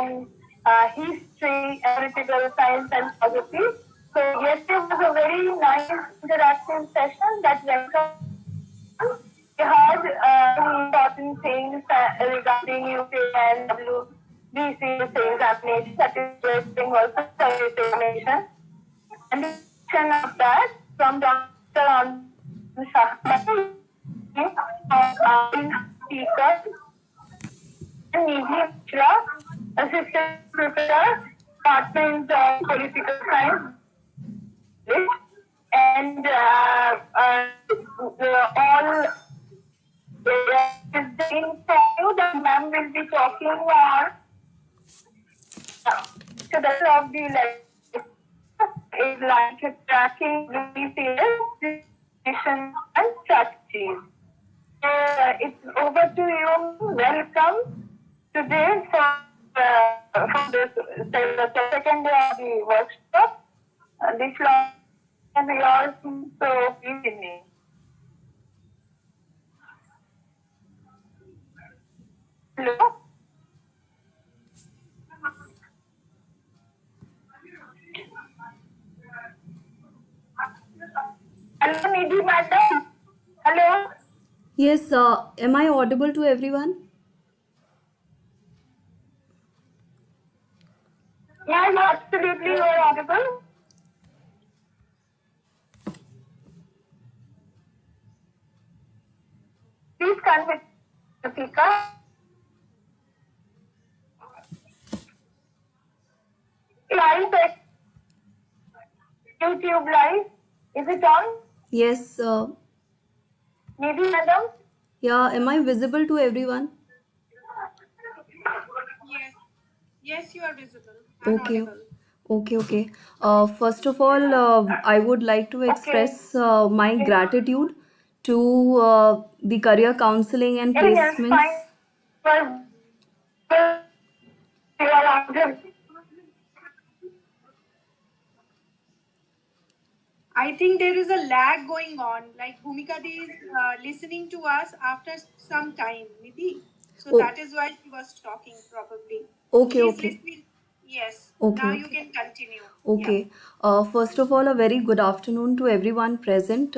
from history, political science and philosophy. So yesterday was a very nice interactive session that went on. We heard important things regarding UK and WBCS examination, that is West Bengal service examination. And the question of that from Dr. Shah, speaker, and Nitin Singhania, Assistant Professor, Department of Political Science, and all is the interview that ma'am will be talking on to the of the lecture is like tracking WBCS decision and strategies. It's over to you. Welcome today for the second day of the workshop. This long and yours, so please in me. Hello? Hello, Nidhi madam. Hello? Yes, am I audible to everyone? Yes, absolutely, you are audible. Please connect, Pratika. Live at YouTube live. Is it on? Yes. Nidhi madam? Yeah, am I visible to everyone? Yes. Yes, you are visible. Okay. Audible. Okay. First of all, I would like to express my gratitude to the career counseling and Yes, placements. fine. Well, you are audible. I think there is a lag going on. Like Bhumika Di is listening to us after some time, Nidhi. So Oh. that is why she was talking probably. Okay, She's okay. listening. Yes. Okay, Now okay. you can continue. Okay. First of all, a very good afternoon to everyone present.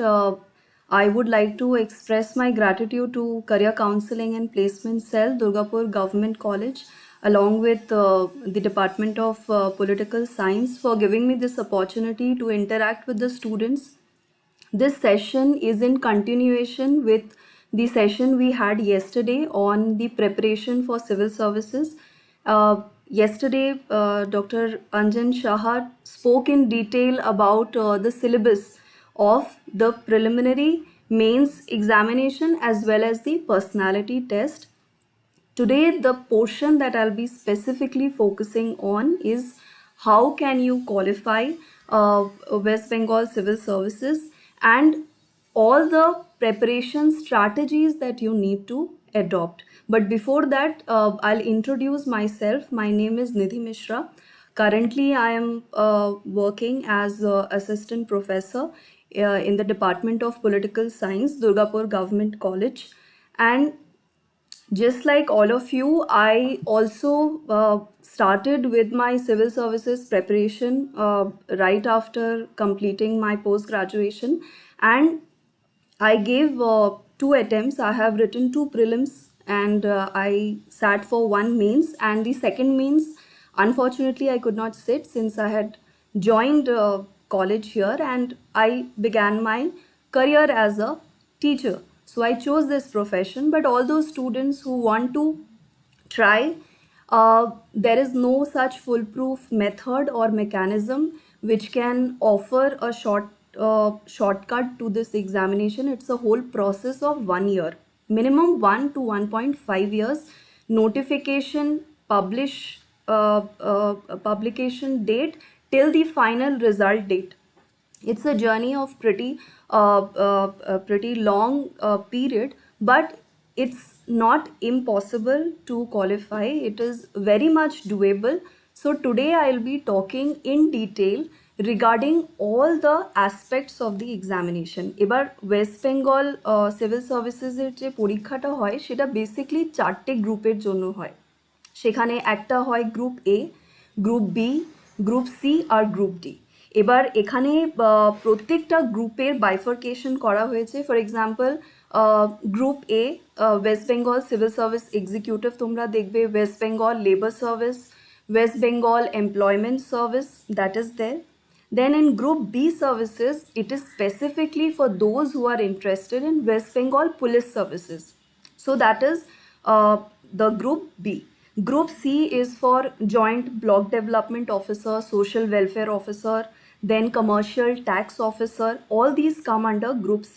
I would like to express my gratitude to Career Counseling and Placement Cell, Durgapur Government College, along with the Department of Political Science for giving me this opportunity to interact with the students. This session is in continuation with the session we had yesterday on the preparation for civil services. Yesterday, Dr. Anjan Shah spoke in detail about the syllabus of the preliminary mains examination as well as the personality test. Today, the portion that I'll be specifically focusing on is how can you qualify West Bengal Civil Services and all the preparation strategies that you need to adopt. But before that, I'll introduce myself. My name is Nidhi Mishra. Currently, I am working as assistant professor in the Department of Political Science, Durgapur Government College. And just like all of you, I also started with my civil services preparation right after completing my post graduation, and I gave two attempts. I have written two prelims and I sat for one mains, and the second means, unfortunately, I could not sit since I had joined college here and I began my career as a teacher. So I chose this profession, but all those students who want to try, there is no such foolproof method or mechanism which can offer a shortcut to this examination. It's a whole process of 1 year, minimum 1 to 1.5 years. Notification, publication date till the final result date. It's a journey of pretty long period, but it's not impossible to qualify. It is very much doable. So today I'll be talking in detail regarding all the aspects of the examination. এবার West Bengal civil সার্ভিসেসের যে পরীক্ষাটা হয় সেটা basically 4টে গ্রুপের জন্য হয়। সেখানে একটা হয় group A, group B, group C আর গ্রুপ ডি। এবার এখানে প্রত্যেকটা গ্রুপের বাইফার্কেশন করা হয়েছে। For example group A, West Bengal civil service executive তোমরা দেখবে, West Bengal labour service, West Bengal Employment Service, that is there. Then in Group B services, it is specifically for those who are interested in West Bengal Police Services. So that is the Group B. Group C is for Joint Block Development Officer, Social Welfare Officer, then Commercial Tax Officer. All these come under Group C.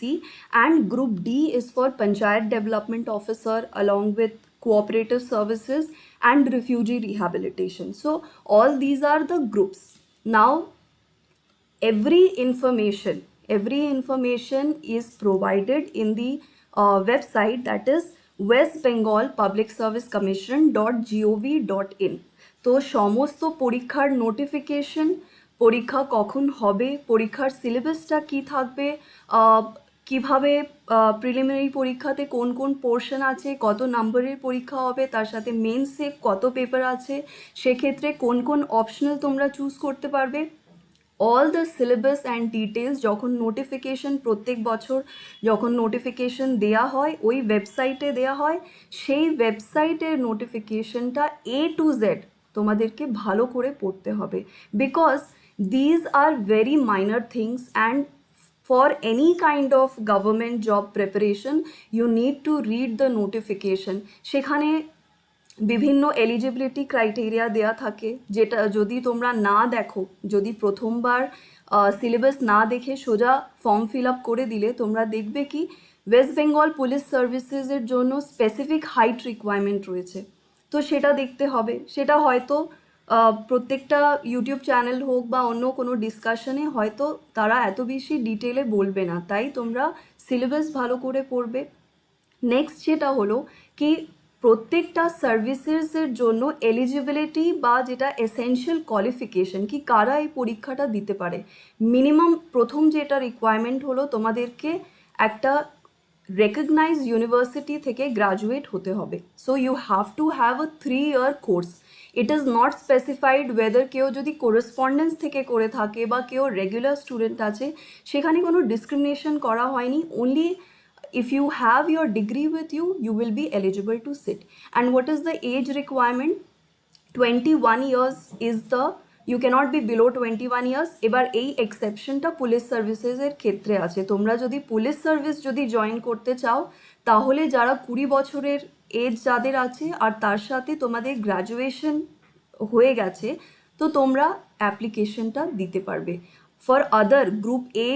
And Group D is for Panchayat Development Officer along with cooperative services and refugee rehabilitation. So all these are the groups. Now every information is provided in the website, that is West Bengal Public Service Commission.gov.in. তো সমস্ত পরীক্ষার notification, পরীক্ষা কখন হবে, পরীক্ষার সিলেবাসটা কি থাকবে, কিভাবে প্রিলিমিনারি পরীক্ষাতে কোন কোন পোর্শন আছে, কত নম্বরের পরীক্ষা হবে, তার সাথে মেন্সে কত পেপার আছে, সেক্ষেত্রে কোন কোন অপশনাল তোমরা চুজ করতে পারবে, all the syllabus and details যখন নোটিফিকেশন প্রত্যেক বছর যখন নোটিফিকেশন দেয়া হয় ওই ওয়েবসাইটে দেয়া হয়, সেই ওয়েবসাইটের নোটিফিকেশনটা A to Z তোমাদেরকে ভালো করে পড়তে হবে, because these are very minor things and for any kind of government job preparation you need to read the notification. সেখানে বিভিন্ন এলিজিবিলিটি ক্রাইটেরিয়া দেয়া থাকে, যেটা যদি তোমরা না দেখো, যদি প্রথমবার সিলেবাস না দেখে সোজা ফর্ম ফিল আপ করে দিলে, তোমরা দেখবে কি ওয়েস্ট বেঙ্গল পুলিশ সার্ভিসেসের জন্য স্পেসিফিক হাইট রিকোয়ারমেন্ট রয়েছে, তো সেটা দেখতে হবে। সেটা হয়তো প্রত্যেকটা ইউটিউব চ্যানেল হোক বা অন্য কোনো ডিসকাশনে হয়তো তারা এত বেশি ডিটেলে বলবে না, তাই তোমরা সিলেবাস ভালো করে পড়বে। নেক্সট যেটা হলো কি প্রত্যেকটা সার্ভিসেসের জন্য এলিজিবিলিটি বা যেটা এসেনশিয়াল কোয়ালিফিকেশন, কি কারা এই পরীক্ষাটা দিতে পারে। মিনিমাম প্রথম যেটা রিকোয়ারমেন্ট হলো তোমাদেরকে একটা রেকগনাইজড ইউনিভার্সিটি থেকে গ্রাজুয়েট হতে হবে। So you have to have a 3-year course. It is not specified whether কেউ যদি কোরেসপন্ডেন্স থেকে করে থাকে বা কেউ রেগুলার স্টুডেন্ট আছে, সেখানে কোনো ডিসক্রিমিনেশন করা হয়নি। Only if you have your degree with you, you will be eligible to sit. And what is the age requirement? 21 years is the, you cannot be below 21 years. এবার এই এক্সেপশনটা police সার্ভিসেসের ক্ষেত্রে আছে। তোমরা যদি পুলিশ সার্ভিস যদি join করতে চাও, তাহলে যারা 20 বছরের এজ যাদের আছে আর তার সাথে তোমাদের গ্র্যাজুয়েশন হয়ে গেছে, তো তোমরা অ্যাপ্লিকেশনটা দিতে পারবে। For other group A,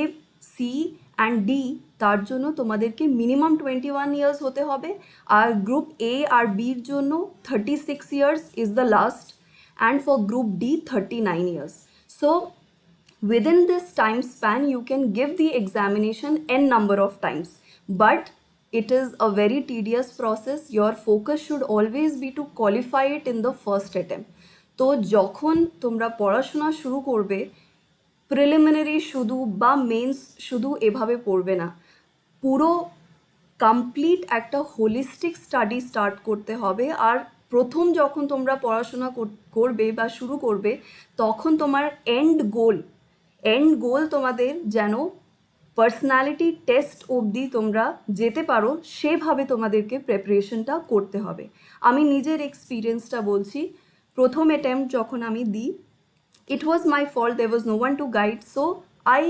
C and D, তার জন্য তোমাদেরকে মিনিমাম 21 ইয়ার্স হতে হবে, আর গ্রুপ এ আর বির জন্য 36 years is the last, and for group D 39 years. So within this time span you can give the examination n number of times, but it is a very tedious process. Your focus should always be to qualify it in the first attempt. তো যখন তোমরা পড়াশোনা শুরু করবে, preliminary শুধু বা men's শুধু এভাবে পড়বে না, পুরো কমপ্লিট একটা হোলিস্টিক স্টাডি স্টার্ট করতে হবে। আর প্রথম যখন তোমরা পড়াশোনা করবে বা শুরু করবে, তখন তোমার এন্ড গোল তোমাদের যেন পার্সোনালিটি টেস্ট অবধি তোমরা যেতে পারো, সেভাবে তোমাদেরকে প্রিপারেশনটা করতে হবে। আমি নিজের এক্সপিরিয়েন্সটা বলছি। প্রথম অ্যাটেম্প্ট যখন আমি দিই, it was my fault, there was no one to guide, so I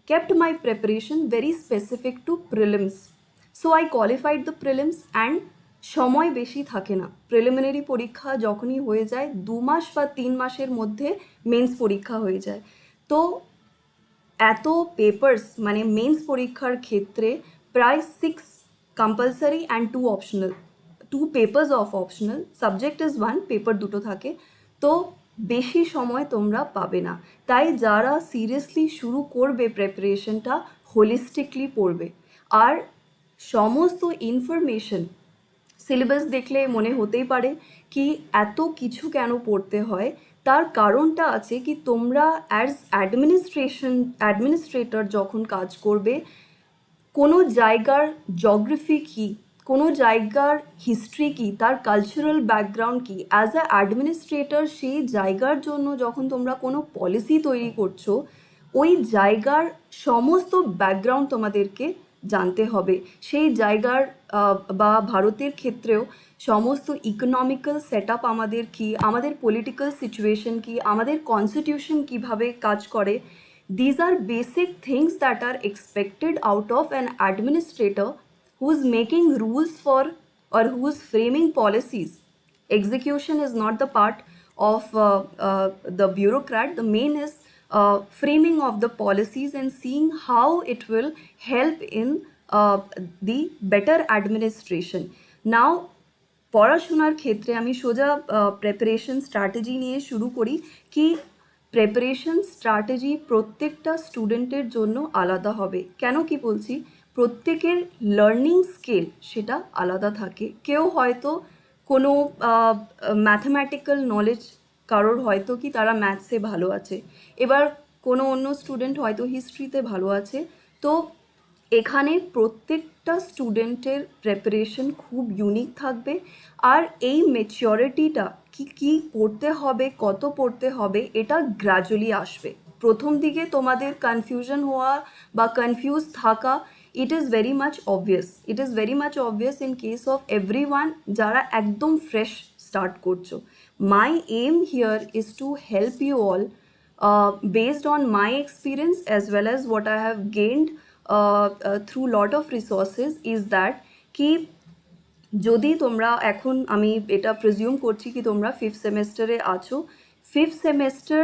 kept my preparation very specific to prelims. So I qualified the prelims and সময় বেশি থাকে না। প্রিলিমিনারি পরীক্ষা যখনই হয়ে যায় 2 মাস বা 3 মাসের মধ্যে মেন্স পরীক্ষা হয়ে যায়। তো এত পেপার্স, মানে মেন্স পরীক্ষার ক্ষেত্রে প্রায় 6 compulsory and 2 optional, 2 papers of optional, subject is 1, paper দুটো থাকে, তো বেশি সময় তোমরা পাবে না। তাই যারা সিরিয়াসলি শুরু করবে প্রিপারেশনটা, হোলিস্টিকলি পড়বে। আর সমস্ত ইনফরমেশন সিলেবাস দেখলে মনে হতেই পারে কি এত কিছু কেন পড়তে হয়, তার কারণটা আছে কি তোমরা অ্যাজ অ্যাডমিনিস্ট্রেটর যখন কাজ করবে, কোনো জায়গার জিওগ্রাফি কী, কোনো জায়গার হিস্ট্রি কী, তার কালচারাল ব্যাকগ্রাউন্ড কী, অ্যাজ আ অ্যাডমিনিস্ট্রেটর সেই জায়গার জন্য যখন তোমরা কোনো পলিসি তৈরি করছো, ওই জায়গার সমস্ত ব্যাকগ্রাউন্ড তোমাদেরকে জানতে হবে। সেই জায়গার বা ভারতের ক্ষেত্রেও সমস্ত ইকোনমিক্যাল সেট আপ আমাদের কী, আমাদের পলিটিক্যাল সিচুয়েশন কী, আমাদের কনস্টিটিউশন কীভাবে কাজ করে, these are basic things that are expected out of an administrator who's making rules for or who's framing policies. Execution is not the part of the bureaucrat. The main is framing of the policies and seeing how it will help in the better administration. Now, পড়াশোনার ক্ষেত্রে আমি সোজা preparation strategy নিয়ে শুরু করি। কি preparation strategy প্রত্যেকটা স্টুডেন্টের জন্য আলাদা হবে। কেন কি বলছি, প্রত্যেকের লার্নিং স্কেল সেটা আলাদা থাকে। কেউ হয়তো কোনো ম্যাথমেটিক্যাল নলেজ, কারোর হয়তো কি তারা ম্যাথসে ভালো আছে, এবার কোনো অন্য স্টুডেন্ট হয়তো হিস্ট্রিতে ভালো আছে। তো এখানে প্রত্যেকটা স্টুডেন্টের প্রেপারেশন খুব ইউনিক থাকবে, আর এই ম্যাচিওরিটিটা কি পড়তে হবে, কত পড়তে হবে, এটা গ্র্যাজুয়ালি আসবে। প্রথম দিকে তোমাদের কনফিউশন হওয়া বা কনফিউজ থাকা, it is very much obvious in case of everyone যারা একদম ফ্রেশ স্টার্ট করছো। My aim here is to help you all based on my experience as well as what I have gained through lot of resources is that কি যদি তোমরা এখন, আমি এটা presume করছি কি তোমরা 5th সেমেস্টারে আছো, 5th সেমেস্টার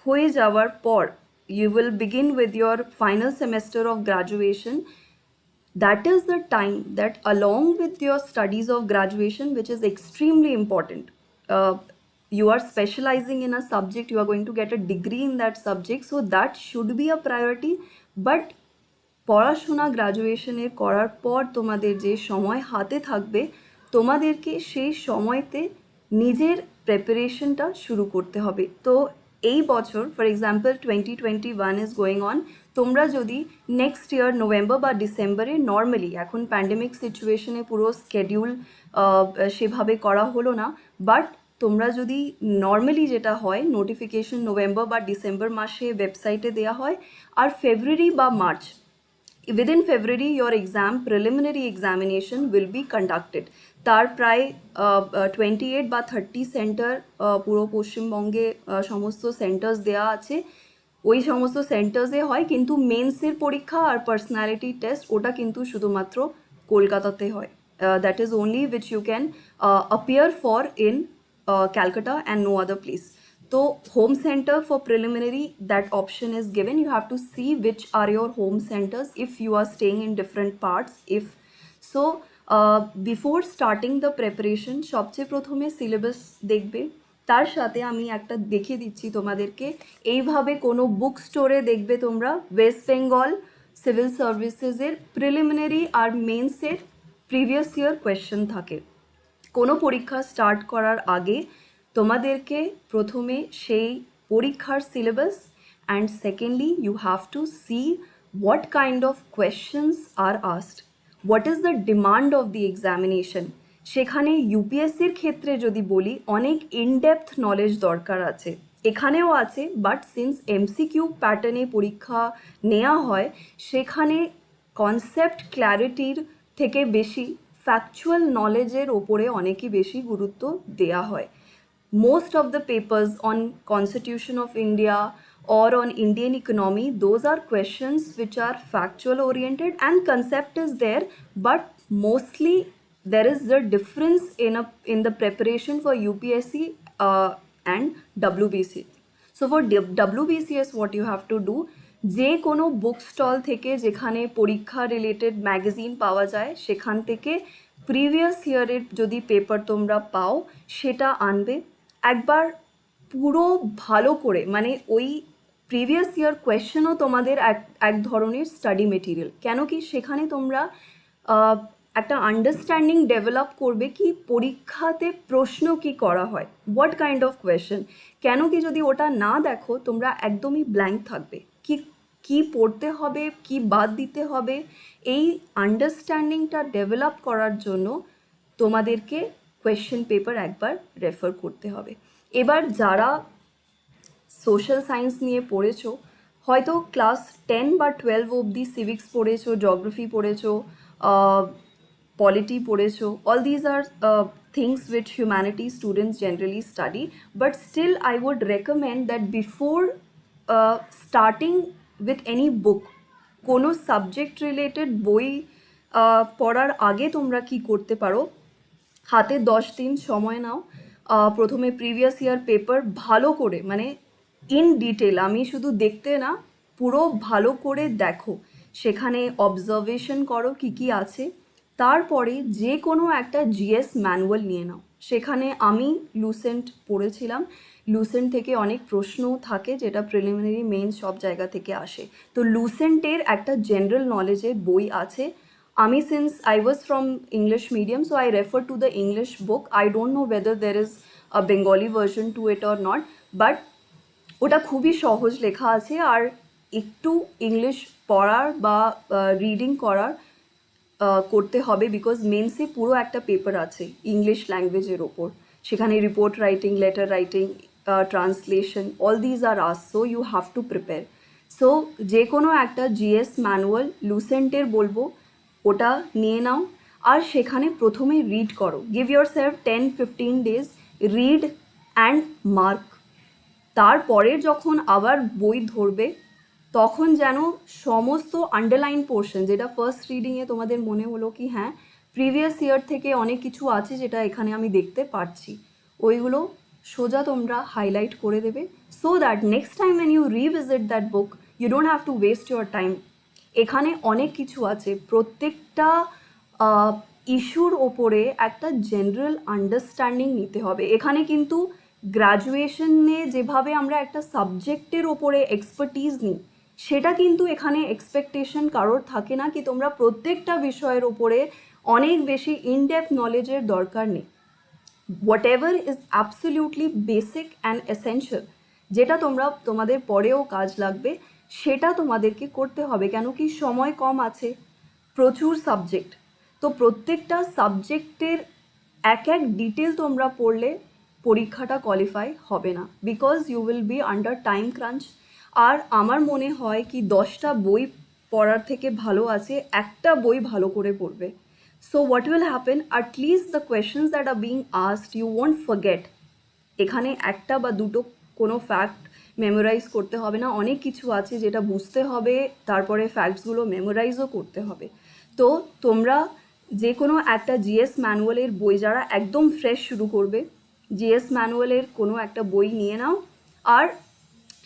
হয়ে যাওয়ার পর you will begin with your final semester of graduation. That is the time that along with your studies of graduation, which is extremely important, you are specializing in a subject, you are going to get a degree in that subject, so that should be a priority. But পড়াশোনা গ্র্যাজুয়েশনের করার পর তোমাদের যে সময় হাতে থাকবে, তোমাদেরকে সেই সময়তে নিজের প্রেপারেশনটা শুরু করতে হবে। তো এই বছর for example 2021 is going on, তোমরা যদি নেক্সট ইয়ার নভেম্বর বা ডিসেম্বরে, নর্মালি এখন প্যান্ডেমিক সিচুয়েশনে পুরো স্কেডিউল সেভাবে করা হলো না, বাট তোমরা যদি নর্মালি যেটা হয় নোটিফিকেশন নভেম্বর বা ডিসেম্বর মাসে ওয়েবসাইটে দেওয়া হয়, আর ফেব্রুয়ারি বা March, within February your preliminary examination will be conducted. তার প্রায় 28 বা 30 সেন্টার পুরো পশ্চিমবঙ্গে সমস্ত সেন্টার্স দেওয়া আছে। ওই সমস্ত সেন্টার্সে হয়, কিন্তু মেন্সের পরীক্ষা আর পার্সোনালিটি টেস্ট ওটা কিন্তু শুধুমাত্র কলকাতাতে হয়। That is only which you can appear for in Calcutta and no other place. So home center for preliminary, that option is given. You have to see which are your home centers if you are staying in different parts. If so, before starting the preparation, সবচেয়ে প্রথমে syllabus দেখবে। তার সাথে আমি একটা দেখিয়ে দিচ্ছি তোমাদেরকে, এইভাবে কোনো বুক স্টোরে দেখবে তোমরা ওয়েস্ট বেঙ্গল সিভিল সার্ভিসেসের প্রিলিমিনারি আর মেন্সের প্রিভিয়াস ইয়ার কোয়েশ্চেন থাকে। কোনো পরীক্ষা স্টার্ট করার আগে তোমাদেরকে প্রথমে সেই পরীক্ষার syllabus, and secondly you have to see what kind of questions are asked, what is the demand of the examination. সেখানে ইউপিএসসির ক্ষেত্রে যদি বলি, অনেক ইনডেপথ নলেজ দরকার আছে, এখানেও আছে, বাট সিন্স এমসিকিউ প্যাটার্নে পরীক্ষা নেওয়া হয়, সেখানে কনসেপ্ট ক্ল্যারিটির থেকে বেশি ফ্যাকচুয়াল নলেজের ওপরে অনেকই বেশি গুরুত্ব দেওয়া হয়। Most of the papers on Constitution of India or on Indian economy, those are questions which are factual oriented and concept is there, but mostly there is the difference in the preparation for UPSC and WBCS. So for WBCS what you have to do, যে কোনো book stall থেকে যেখানে পরীক্ষা related magazine পাওয়া যায়, সেখান থেকে previous ইয়ারের যদি পেপার তোমরা পাও সেটা আনবে। একবার পুরো ভালো করে, মানে ওই প্রিভিয়াস ইয়ার কোয়েশ্চেনও তোমাদের এক ধরনের স্টাডি মেটেরিয়াল, কেন কি সেখানে তোমরা একটা আন্ডারস্ট্যান্ডিং ডেভেলপ করবে কি পরীক্ষাতে প্রশ্ন কি করা হয়, হোয়াট কাইন্ড অফ কোয়েশ্চেন। কেন কি যদি ওটা না দেখো তোমরা একদমই ব্ল্যাঙ্ক থাকবে, কি পড়তে হবে, কি বাদ দিতে হবে, এই আন্ডারস্ট্যান্ডিংটা ডেভেলপ করার জন্য তোমাদেরকে কোয়েশ্চেন পেপার একবার রেফার করতে হবে। এবার যারা সোশ্যাল সায়েন্স নিয়ে পড়েছো, হয়তো ক্লাস 10 বা 12 অবধি সিভিক্স পড়েছো, জিওগ্রাফি পড়েছো, polity পড়েছো, all these are things which humanities students generally study, but still I would recommend that before starting with any book, কোনো সাবজেক্ট রিলেটেড বই পড়ার আগে তোমরা কি করতে পারো, হাতে 10 দিন সময় নাও, প্রথমে প্রিভিয়াস ইয়ার পেপার ভালো করে, মানে ইন ডিটেল, আমি শুধু দেখতে না, পুরো ভালো করে দেখো, সেখানে অবজারভেশন করো কী কী আছে। তারপরে যে কোনো একটা জিএস ম্যানুয়াল নিয়ে নাও। সেখানে আমি লুসেন্ট পড়েছিলাম, লুসেন্ট থেকে অনেক প্রশ্নও থাকে যেটা প্রিলিমিনারি মেইন সব জায়গা থেকে আসে। তো লুসেন্টের একটা জেনারেল নলেজের বই আছে। আমি since I was from English medium, so I refer to the English book. I don't know whether there is a Bengali version to it or not, but ওটা খুবই সহজ লেখা আছে, আর একটু ইংলিশ পড়ার বা রিডিং করার করতে হবে, বিকজ মেন্সে পুরো একটা পেপার আছে ইংলিশ ল্যাঙ্গুয়েজের ওপর। সেখানে report writing, letter writing, translation, all these are us, so you have to prepare. So যে কোনো একটা জিএস ম্যানুয়াল লুসেন্টের বলবো, ওটা নিয়ে নাও, আর সেখানে প্রথমে রিড করো। Give your self 10-15 days, read and mark. তারপরে যখন আবার বই ধরবে, তখন যেন সমস্ত আন্ডারলাইন পোর্শন, যেটা ফার্স্ট রিডিংয়ে তোমাদের মনে হলো কি হ্যাঁ প্রিভিয়াস ইয়ার থেকে অনেক কিছু আছে যেটা এখানে আমি দেখতে পাচ্ছি, ওইগুলো সোজা তোমরা হাইলাইট করে দেবে, so that next time when you revisit that book you don't have to waste your time. এখানে অনেক কিছু আছে, প্রত্যেকটা ইস্যুর ওপরে একটা জেনারেল আন্ডারস্ট্যান্ডিং নিতে হবে। এখানে কিন্তু গ্র্যাজুয়েশনে যেভাবে আমরা একটা সাবজেক্টের ওপরে এক্সপার্টিজ নিই, সেটা কিন্তু এখানে এক্সপেকটেশন কারোর থাকে না কি তোমরা প্রত্যেকটা বিষয়ের ওপরে অনেক বেশি ইনডেপথ নলেজের দরকার নেই। What ever is absolutely basic and essential, যেটা তোমাদের পরেও কাজ লাগবে, সেটা তোমাদেরকে করতে হবে। কেন কি সময় কম আছে, প্রচুর সাবজেক্ট, তো প্রত্যেকটা সাবজেক্টের এক এক ডিটেল তোমরা পড়লে পরীক্ষাটা কোয়ালিফাই হবে না, because you will be under time crunch. আর আমার মনে হয় কি 10টা বই পড়ার থেকে ভালো আছে একটা বই ভালো করে পড়বে। So what will happen, at least the questions that are being asked you won't forget. এখানে একটা বা দুটো কোনো ফ্যাক্ট মেমোরাইজ করতে হবে না, অনেক কিছু আছে যেটা বুঝতে হবে, তারপরে ফ্যাক্টসগুলো মেমোরাইজও করতে হবে। তো তোমরা যে কোনো একটা জিএস ম্যানুয়ালের বই, যারা একদম ফ্রেশ শুরু করবে, জিএস ম্যানুয়ালের কোনো একটা বই নিয়ে নাও, আর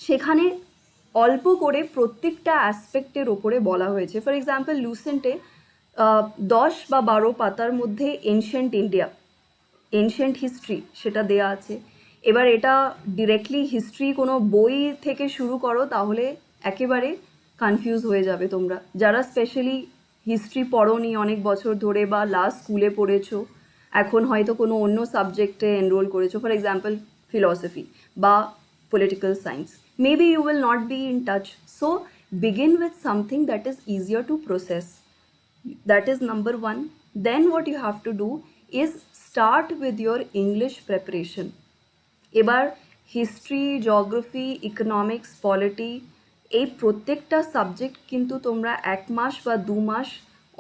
সেখানে অল্প করে প্রত্যেকটা অ্যাসপেক্টের ওপরে বলা হয়েছে। ফর এক্সাম্পল লুসেন্টে 10 বা 12 পাতার মধ্যে এনশিয়েন্ট ইন্ডিয়া, এনশিয়েন্ট হিস্ট্রি সেটা দেয়া আছে। এবার এটা ডিরেক্টলি হিস্ট্রি কোনো বই থেকে শুরু করো তাহলে একেবারে কনফিউজ হয়ে যাবে তোমরা, যারা স্পেশালি হিস্ট্রি পড়োনি অনেক বছর ধরে, বা লাস্ট স্কুলে পড়েছো, এখন হয়তো কোনো অন্য সাবজেক্টে এনরোল করেছো, ফর এক্সাম্পল ফিলসফি বা political science. Maybe you will not be in touch. So begin with something that is easier to process. That is number one. Then what you have to do is start with your English preparation. এবার history, geography, economics, polity, এই প্রত্যেকটা subject কিন্তু তোমরা 1 মাস বা 2 মাস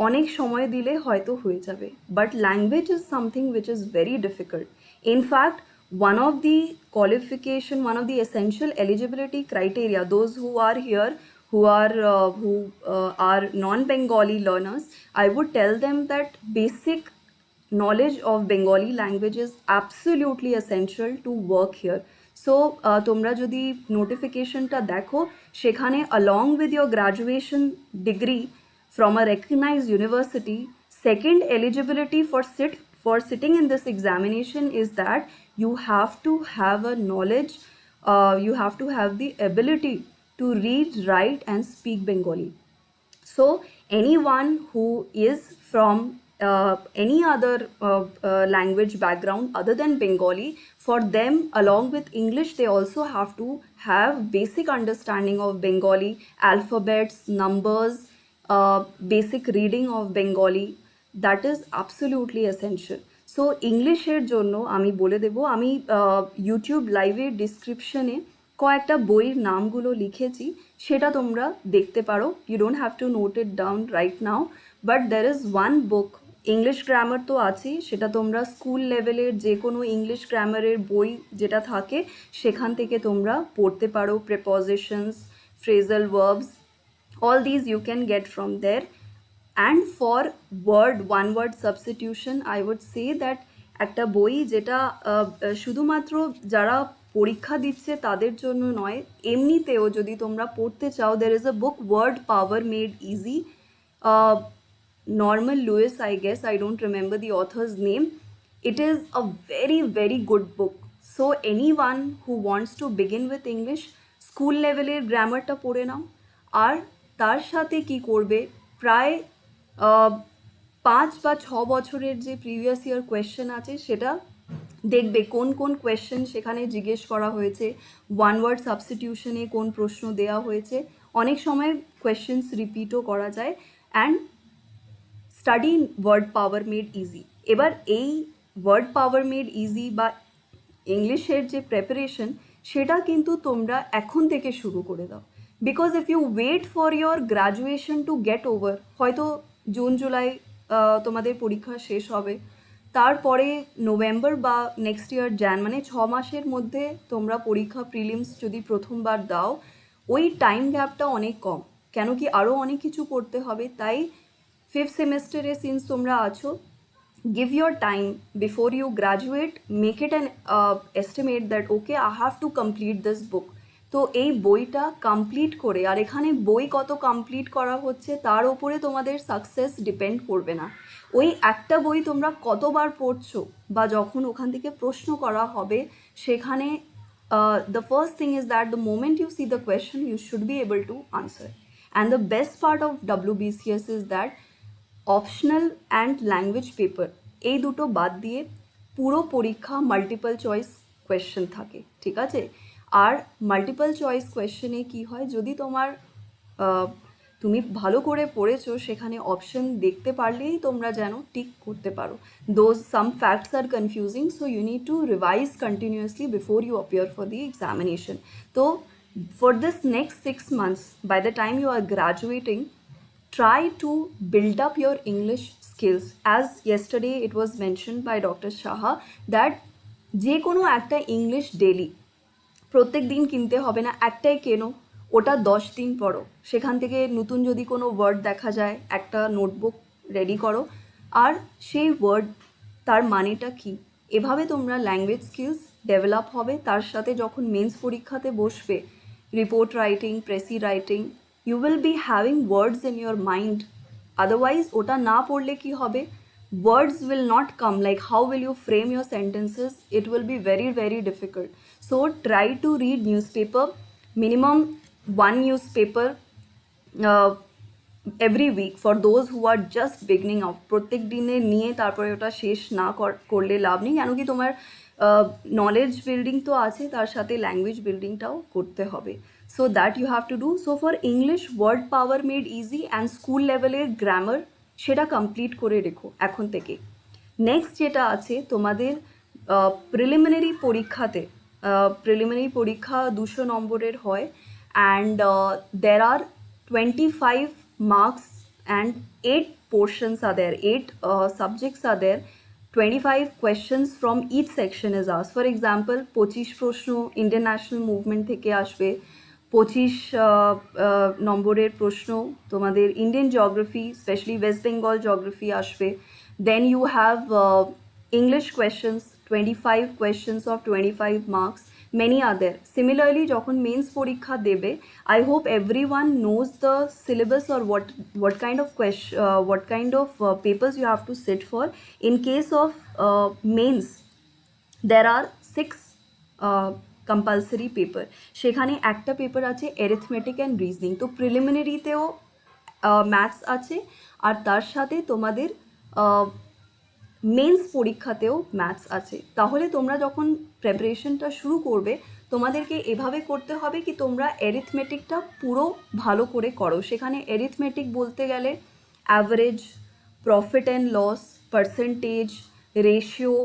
অনেক সময় দিলে হয়তো হয়ে যাবে, but language is something which is very difficult. In fact one of the qualification, one of the essential eligibility criteria, those who are here who are non-Bengali learners, I would tell them that basic knowledge of Bengali language is absolutely essential to work here. So তোমরা যদি নোটিফিকেশনটা দেখো, সেখানে along with your graduation degree from a recognized university, second eligibility for sitting in this examination is that you have to have a knowledge, you have to have the ability to read, write and speak Bengali. So anyone who is from any other language background other than Bengali, for them along with English they also have to have basic understanding of Bengali alphabets, numbers, basic reading of Bengali. That is absolutely essential. So ইংলিশের জন্য আমি বলে দেব, আমি YouTube লাইভের ডিসক্রিপশনে কয়েকটা বইয়ের নামগুলো লিখেছি, সেটা তোমরা দেখতে পারো। You don't have to note it down right now, but there is one book. English grammar তো আছেই, সেটা তোমরা স্কুল লেভেলের যে কোনো ইংলিশ গ্রামারের বই যেটা থাকে সেখান থেকে তোমরা পড়তে পারো। Prepositions, phrasal verbs, all these you can get from there. And for one word substitution I would say that একটা বই যেটা শুধুমাত্র যারা পরীক্ষা দিচ্ছে তাদের জন্য নয়, এমনিতেও যদি তোমরা পড়তে চাও, there is a book word power made easy, Norman Lewis, I guess, I don't remember the author's name. It is a very very good book. So anyone who wants to begin with English, school লেভেলের গ্রামারটা পড়ে নাও, আর তার সাথে কি করবে, প্রায় 5 বা 6 বছরের যে প্রিভিয়াস ইয়ার কোয়েশ্চেন আছে সেটা দেখবে কোন কোন কোয়েশ্চেন সেখানে জিজ্ঞেস করা হয়েছে, ওয়ান ওয়ার্ড সাবস্টিটিউশনে কোন প্রশ্ন দেওয়া হয়েছে, অনেক সময় কোয়েশ্চেন্স রিপিটও করা যায়। And study word power made easy. এবার এই ওয়ার্ড পাওয়ার মেড ইজি বা ইংলিশের যে প্রেপারেশন সেটা কিন্তু তোমরা এখন থেকে শুরু করে দাও। Because if you wait for your graduation to get over, হয়তো জুন জুলাই তোমাদের পরীক্ষা শেষ হবে, তারপরে নভেম্বর বা নেক্সট ইয়ার জ্যান, মানে 6 মাসের মধ্যে তোমরা পরীক্ষা প্রিলিমস যদি প্রথমবার দাও, ওই টাইম গ্যাপটা অনেক কম, কেন কি আরও অনেক কিছু করতে হবে। তাই 5th সেমেস্টারে সিন্স তোমরা আছো, give your time before you graduate, make it an estimate that okay I have to complete this book. তো এই বইটা কমপ্লিট করে, আর এখানে বই কত কমপ্লিট করা হচ্ছে তার ওপরে তোমাদের সাকসেস ডিপেন্ড করবে না, ওই একটা বই তোমরা কতবার পড়ছো, বা যখন ওখান থেকে প্রশ্ন করা হবে সেখানে the first thing is that the moment you see the question you should be able to answer. And the best part of WBCS is that optional and language paper এই দুটো বাদ দিয়ে পুরো পরীক্ষা মাল্টিপল চয়েস কোয়েশ্চেন থাকে, ঠিক আছে? আর multiple choice কোয়েশ্চেনে কী হয়, যদি তুমি ভালো করে পড়েছো, সেখানে অপশন দেখতে পারলেই তোমরা যেন টিক করতে পারো। Those some facts are confusing, so you need to revise continuously before you appear for the examination. তো for this next 6 months, by the time you are graduating, try to build up your English skills. As yesterday it was mentioned by Dr. Shaha that যে কোনো একটা English daily, প্রত্যেক দিন কিনতে হবে না, একটাই কেনো, ওটা 10 দিন পড়ো, সেখান থেকে নতুন যদি কোনো ওয়ার্ড দেখা যায় একটা নোটবুক রেডি করো, আর সেই ওয়ার্ড তার মানেটা কী, এভাবে তোমরা ল্যাঙ্গুয়েজ স্কিলস ডেভেলপ হবে। তার সাথে যখন মেন্স পরীক্ষাতে বসবে, report writing, precis writing, you will be having words in your mind. Otherwise ওটা না পড়লে কি হবে, words will not come, like how will you frame your sentences, it will be very very difficult. So try to read newspaper, minimum 1 newspaper every week for those who are just beginning out. প্রত্যেক দিনে নিয়ে তারপরে ওটা শেষ না করলে লাভ নেই, কেন কি তোমার নলেজ বিল্ডিং তো আছে, তার সাথে ল্যাঙ্গুয়েজ বিল্ডিংটাও করতে হবে। So that you have to do. So for English, word power made easy and school level এর গ্রামার সেটা কমপ্লিট করে রেখো এখন থেকে। নেক্সট যেটা আছে তোমাদের প্রিলিমিনারি পরীক্ষাতে, প্রিলিমিনারি পরীক্ষা 200 নম্বরের হয়, and there are 25 marks and 8 portions are there, 8 subjects are there, 25 questions from each section is asked. For example 25 প্রশ্ন ইন্ডিয়ান ন্যাশনাল মুভমেন্ট থেকে আসবে, 25 নম্বরের প্রশ্ন তোমাদের Indian geography, specially West Bengal geography আসবে। Then you have English questions, 25 questions of 25 marks, many are there. Similarly যখন men's পরীক্ষা দেবে, I hope everyone knows the syllabus or what kind of papers you have to sit for. In case of mains there are 6 compulsory paper, সেখানে একটা paper আছে arithmetic and reasoning. তো প্রিলিমিনারিতেও maths আছে, আর তার সাথে তোমাদের মেন্স পরীক্ষাতেও ম্যাথস আছে। তাহলে তোমরা যখন প্রিপারেশনটা শুরু করবে তোমাদেরকে এভাবে করতে হবে কি তোমরা অ্যারিথমেটিকটা পুরো ভালো করে করো। সেখানে অ্যারিথমেটিক বলতে গেলে average, profit and loss, percentage, ratio,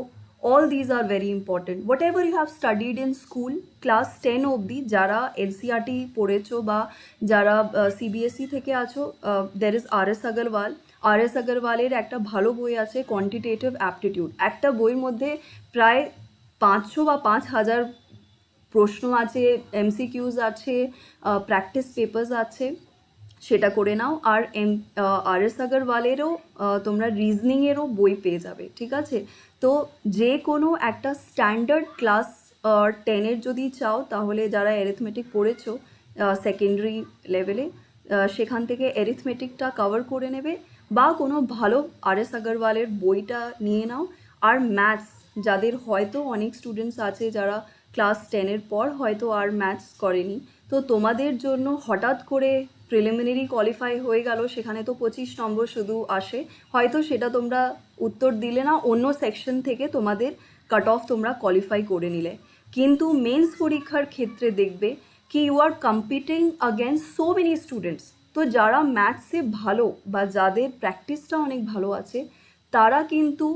all these are very important. Whatever you have studied in school, class 10 অবধি যারা NCERT পড়েছো বা যারা CBSE থেকে আছো, there is RS Agarwal. RS Agarwal-এর একটা ভালো বই আছে Quantitative Aptitude। একটা বইয়ের মধ্যে প্রায় 500 বা 5000 প্রশ্ন আছে, MCQs আছে, প্র্যাকটিস পেপার্স আছে, সেটা করে নাও। আর RS Agarwal-এরও তোমরা রিজনিংয়েরও বই পেয়ে যাবে, ঠিক আছে? তো যে কোনো একটা স্ট্যান্ডার্ড ক্লাস 10-এর যদি চাও তাহলে যারা অ্যারিথমেটিক পড়েছো সেকেন্ডারি লেভেলে সেখান থেকে অ্যারিথমেটিকটা কভার করে নেবে বা কোনো ভালো RS Agarwal-এর বইটা নিয়ে নাও। আর ম্যাথস যাদের হয়তো অনেক স্টুডেন্টস আছে যারা ক্লাস 10-এর পর হয়তো আর ম্যাথস করেনি, তো তোমাদের জন্য হঠাৎ করে প্রিলিমিনারি কোয়ালিফাই হয়ে গেল, সেখানে তো 25 নম্বর শুধু আসে, হয়তো সেটা তোমরা উত্তর দিলে না, অন্য সেকশন থেকে তোমাদের কাট অফ তোমরা কোয়ালিফাই করে নিলে। কিন্তু মেন্স পরীক্ষার ক্ষেত্রে দেখবে কি you are competing against so many students. তো যারা ম্যাথসে ভালো বা যাদের প্র্যাকটিসটা অনেক ভালো আছে তারা কিন্তু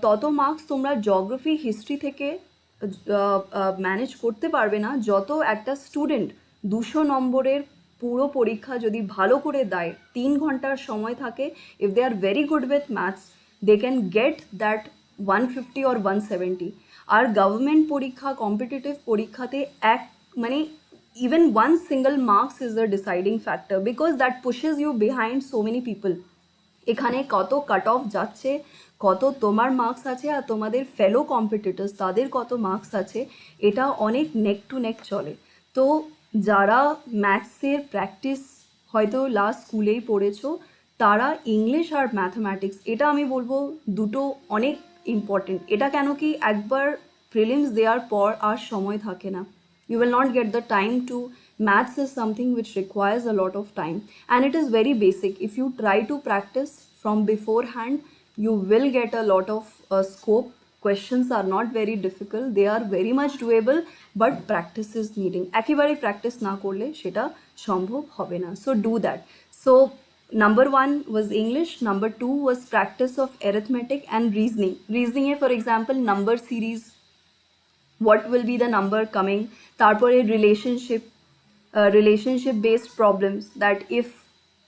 তত মার্কস তোমরা জিওগ্রাফি, হিস্ট্রি থেকে ম্যানেজ করতে পারবে না যত একটা স্টুডেন্ট 200 নম্বরের পুরো পরীক্ষা যদি ভালো করে দেয়, 3 ঘন্টার সময় থাকে, if they are very good with maths they can get that 150 or 170। আর গভর্নমেন্ট পরীক্ষা, কম্পিটিটিভ পরীক্ষাতে মানে even one single marks is the deciding factor because that pushes you behind so many people। এখানে কত কাট অফ যাচ্ছে, কত তোমার marks আছে আর তোমাদের ফেলো কম্পিটিটর্স তাদের কত মার্কস আছে, এটা অনেক নেক টু নেক চলে। তো যারা ম্যাথসের প্র্যাকটিস হয়তো লাস্ট স্কুলেই পড়েছো তারা ইংলিশ আর ম্যাথমেটিক্স, এটা আমি বলবো দুটো অনেক ইম্পর্টেন্ট। এটা কেন কি একবার প্রিলিমস দেওয়ার পর আর সময় থাকে না, you will not get the time to, maths is something which requires a lot of time and it is very basic. If you try to practice from beforehand you will get a lot of scope. Questions are not very difficult, they are very much doable, but practice is needing. একবারে practice না করলে সেটা সম্ভব হবে না, so do that. So number 1 was English, number 2 was practice of arithmetic and reasoning for example number series, what will be the number coming, তারপরে relationship based problems, that if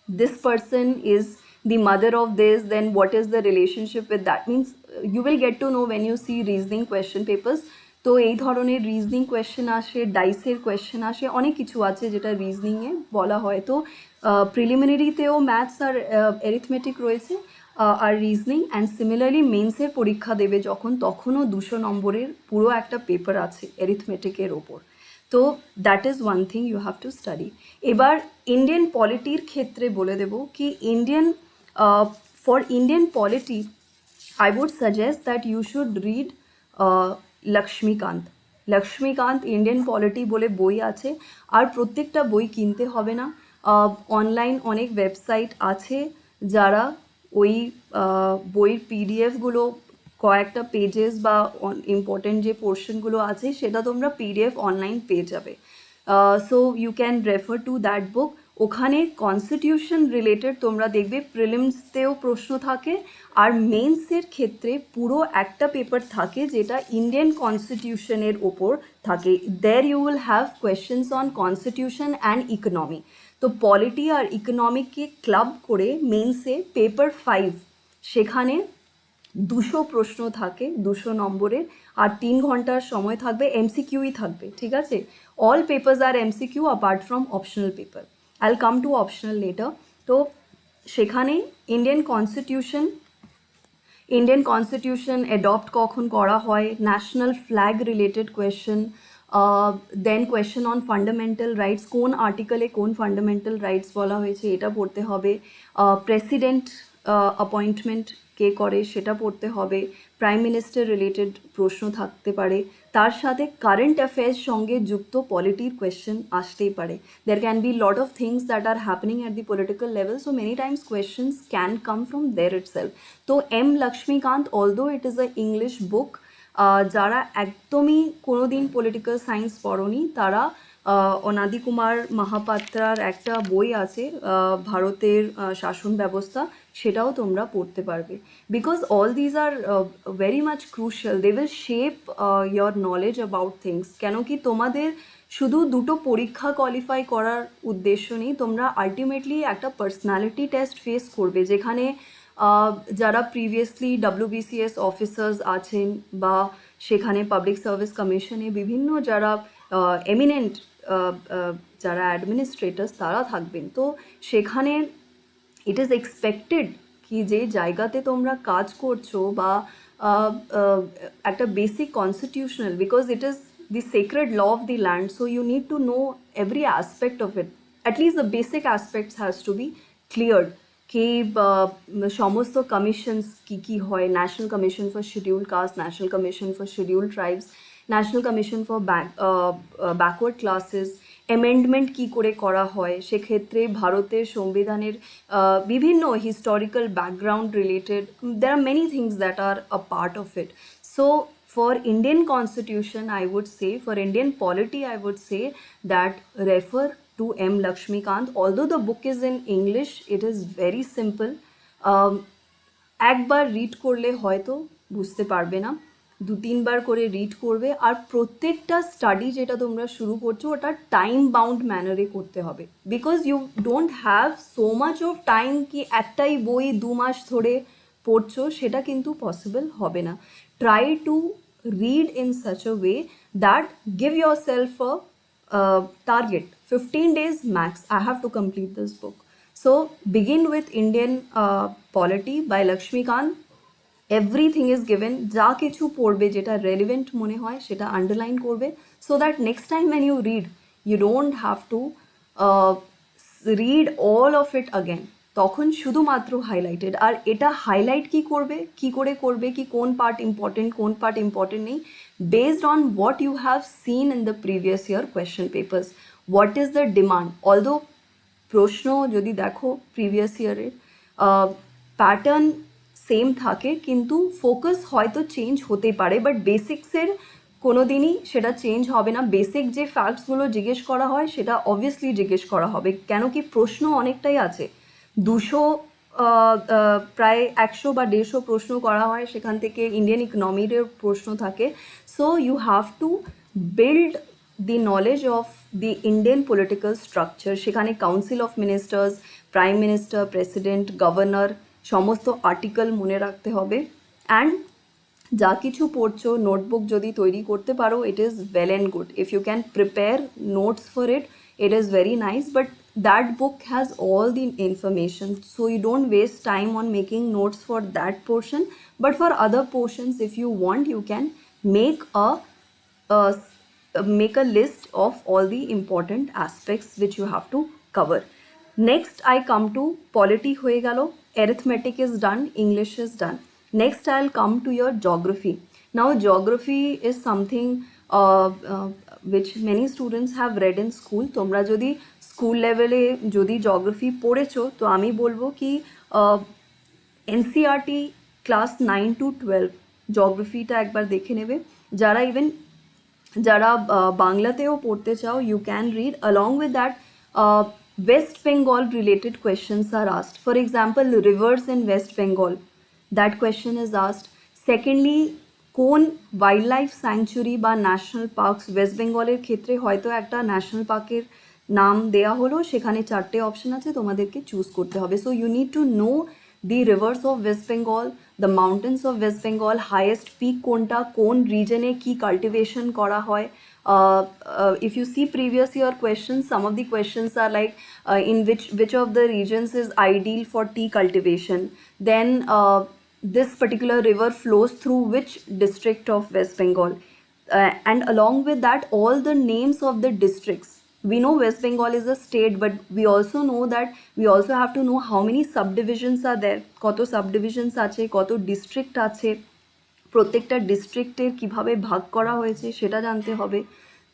this person is the mother of this then what is the relationship with that, means you will get to know when you see reasoning question papers। তো এই ধরনের reasoning question আসে, ডাইসের question আসে, অনেক কিছু আছে যেটা রিজনিংয়ে বলা হয়। তো প্রিলিমিনারিতেও ম্যাথস আর অ্যারিথমেটিক রয়েছে আর রিজনিং, অ্যান্ড সিমিলারলি মেন্সের পরীক্ষা দেবে যখন, তখনও 200 নম্বরের পুরো একটা পেপার আছে অ্যারিথমেটিকের ওপর। তো that is one thing you have to study. এবার ইন্ডিয়ান পলিটির ক্ষেত্রে বলে দেব কি for Indian polity I would suggest that you should read Laxmikanth Indian polity বলে বই আছে। আর প্রত্যেকটা বই কিনতে হবে না, অনলাইন অনেক ওয়েবসাইট আছে যারা ওই বইয়ের পিডিএফগুলো, কয়েকটা পেজেস বা ইম্পর্টেন্ট যে পোর্শনগুলো আছে সেটা তোমরা পিডিএফ অনলাইন পেয়ে যাবে। So you can refer to that book. ওখানে কনস্টিটিউশন রিলেটেড তোমরা দেখবে প্রিলিমসতেও প্রশ্ন থাকে আর মেন্সের ক্ষেত্রে পুরো একটা পেপার থাকে যেটা ইন্ডিয়ান কনস্টিটিউশনের ওপর থাকে। There you will have questions on constitution and economy. তো পলিটি আর ইকোনমিককে ক্লাব করে মেন্সে পেপার 5 সেখানে 200 প্রশ্ন থাকে 200 নম্বরের, আর 3 ঘন্টার সময় থাকবে, এমসিকিউই থাকবে, ঠিক আছে? All papers are MCQ apart from optional paper. I will come to optional later. তো সেখানে ইন্ডিয়ান কনস্টিটিউশন অ্যাডপ্ট কখন করা হয়, national flag related question, then question on fundamental rights, কোন আর্টিকেলে কোন ফান্ডামেন্টাল রাইটস বলা হয়েছে এটা পড়তে হবে, প্রেসিডেন্ট অ্যাপয়েন্টমেন্ট কে করে সেটা পড়তে হবে, প্রাইম মিনিস্টার রিলেটেড প্রশ্ন থাকতে পারে, তার সাথে কারেন্ট অ্যাফেয়ার্স সঙ্গে যুক্ত পলিটির কোয়েশ্চেন আসতেই পারে। There can be lot of things that are happening at the political level, so many times questions can come from there itself. তো M. Lakshmikant, although it is a English book, যারা একদমই কোনোদিন political science পড়নি তারা অনাদি কুমার মহাপাত্রার একটা বই আছে ভারতের শাসন ব্যবস্থা, সেটাও তোমরা পড়তে পারবে। Because all these are very much crucial, they will shape your knowledge about things. কেন কি তোমাদের শুধু দুটো পরীক্ষা কোয়ালিফাই করার উদ্দেশ্য নেই, তোমরা আলটিমেটলি একটা পার্সোনালিটি টেস্ট ফেস করবে, যেখানে যারা প্রিভিয়াসলি WBCS অফিসার্স আছেন বা সেখানে পাবলিক সার্ভিস কমিশনে বিভিন্ন যারা এমিনেন্ট যারা অ্যাডমিনিস্ট্রেটার্স তারা থাকবেন। তো সেখানে ইট ইজ এক্সপেক্টেড কি যে জায়গাতে তোমরা কাজ করছো বা একটা basic constitutional, because it is the sacred law of the land, so you need to know every aspect of it. At least the basic aspects has to be cleared. कि समस्त कमिशन्स की होय, national commission for scheduled caste, national commission for scheduled tribes, national commission for backward classes amendment কী করে করা হয়, সেক্ষেত্রে ভারতের সংবিধানের বিভিন্ন historical background related, there are many things that are a part of it. So for Indian constitution, I would say, for Indian polity, I would say that refer to M. Lakshmikant. Although the book is in English, it is very simple. একবার read করলে হয়তো বুঝতে পারবে না, 2-3 বার করে read করবে, আর প্রত্যেকটা study যেটা তোমরা শুরু করছো ওটা টাইম বাউন্ড ম্যানারে করতে হবে। Because you don't have so much of time কি একটাই বই 2 মাস ধরে পড়ছো, সেটা কিন্তু পসিবল হবে না। Try to read in such a way that give yourself a target, 15 days max, I have to complete this book. So begin with Indian polity by Lakshmikant. Everything is given, যা কিছু পড়বে যেটা relevant মনে হয় সেটা underline করবে, so that next time when you read you don't have to read all of it again. তখন শুধুমাত্র হাইলাইটেড, আর এটা হাইলাইট কি করবে, কি করে করবে, কি কোন পার্ট ইম্পর্টেন্ট কোন পার্ট ইম্পর্টেন্ট নেই, based on what you have seen in the previous year question papers, what is the demand. Although প্রশ্ন যদি দেখো প্রিভিয়াস ইয়ারের প্যাটার্ন সেম থাকে, কিন্তু ফোকাস হয়তো চেঞ্জ হতে পারে, বাট বেসিক্সের কোনো দিনই সেটা চেঞ্জ হবে না। বেসিক যে ফ্যাক্টসগুলো জিজ্ঞেস করা হয় সেটা অবভিয়াসলি জিজ্ঞেস করা হবে, কেন কি প্রশ্ন অনেকটাই আছে, 200 প্রায় 100 বা 150 প্রশ্ন করা হয়, সেখান থেকে ইন্ডিয়ান ইকোনমির প্রশ্ন থাকে। So you have to build the knowledge of the Indian political structure, সেখানে council of ministers, prime minister, president, governor, সমস্ত আর্টিকেল মনে রাখতে হবে। অ্যান্ড যা কিছু পড়ছো নোটবুক যদি তৈরি করতে পারো, it is well and good. If you can prepare notes for it, it is very nice, but that book has all the information, so you don't waste time on making notes for that portion. But for other portions, if you want, you can make a list of all the important aspects which you have to cover. Next I come to polity hoye gelo, arithmetic is done, English is done. Next I'll come to your geography. Now geography is something which many students have read in school. তোমরা যদি school লেভেলে যদি geography পড়েছো, তো আমি বলবো কি NCERT class 9 to 12 জিওগ্রাফিটা একবার দেখে নেবে। যারা বাংলাতেও পড়তে চাও, you can read. Along with that, West Bengal related questions are asked. For example, rivers in West Bengal, that question is asked. Secondly, কোন ওয়াইল্ড লাইফ স্যাংচুরি বা ন্যাশনাল পার্কস, ওয়েস্ট বেঙ্গলের ক্ষেত্রে হয়তো একটা ন্যাশনাল পার্কের নাম দেয়া হলো, সেখানে 4টে অপশন আছে, তোমাদেরকে চুজ করতে হবে। So you need to know the rivers of West Bengal, the mountains of West Bengal, highest peak কোনটা, কোন রিজনে কি কাল্টিভেশন করা হয়। If you see previous year questions, some of the questions are like in which of the regions is ideal for tea cultivation, then this particular river flows through which district of West Bengal, and along with that all the names of the districts. We know West Bengal is a state, but we also know that we also have to know how many subdivisions are there, koto subdivisions ache, koto district ache, প্রত্যেকটা ডিস্ট্রিক্টের কিভাবে ভাগ করা হয়েছে সেটা জানতে হবে।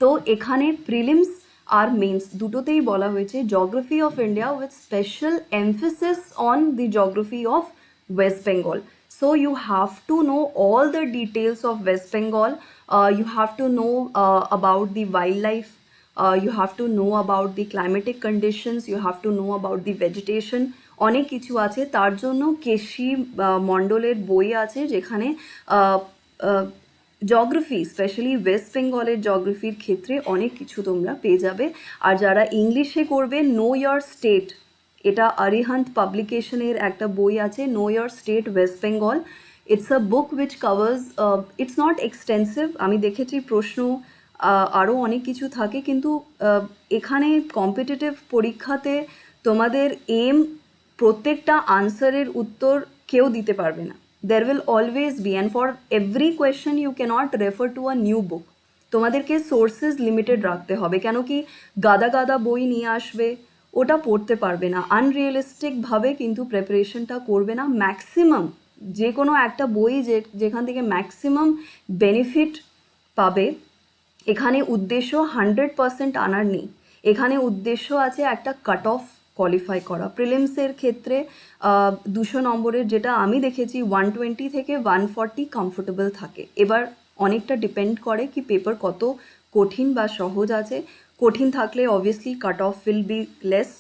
তো এখানে প্রিলিমস আর মেন্স দুটোতেই বলা হয়েছে geography of India with special emphasis on the geography of West Bengal. So you have to know all the details of West Bengal. You have to know about the wildlife. You have to know about the climatic conditions. You have to know about the vegetation. অনেক কিছু আছে, তার জন্য কেশি মণ্ডলের বই আছে যেখানে geography specially West বেঙ্গলের জিওগ্রাফির ক্ষেত্রে অনেক কিছু তোমরা পেয়ে যাবে। আর যারা ইংলিশে করবে, নো ইয়োর স্টেট, এটা আরিহান্ত পাবলিকেশনের একটা বই আছে, know your state West Bengal. It's a book which covers, it's not extensive, আমি দেখেছি প্রশ্ন আরও অনেক কিছু থাকে, কিন্তু এখানে কম্পিটিটিভ পরীক্ষাতে তোমাদের এম প্রত্যেকটা আনসারের উত্তর কেউ দিতে পারবে না। there will always be, and for every question you cannot refer to a new book. তোমাদেরকে সোর্সেস লিমিটেড রাখতে হবে, কেন কি গাদা গাদা বই নিয়ে আসবে, ওটা পড়তে পারবে না, আনরিয়েলিস্টিকভাবে কিন্তু প্রিপারেশনটা করবে না। ম্যাক্সিমাম যে কোনো একটা বই যেখান থেকে ম্যাক্সিমাম বেনিফিট পাবে, এখানে উদ্দেশ্য 100% আনার নেই, এখানে উদ্দেশ্য আছে একটা কাট অফ কোয়ালিফাই করা। প্রিলিমসের ক্ষেত্রে 200 নম্বরের যেটা আমি দেখেছি 120 থেকে 140 কমফোর্টেবল থাকে। এবার অনেকটা ডিপেন্ড করে কি পেপার কত কঠিন বা সহজ আছে। কঠিন থাকলে obviously cut off will be less,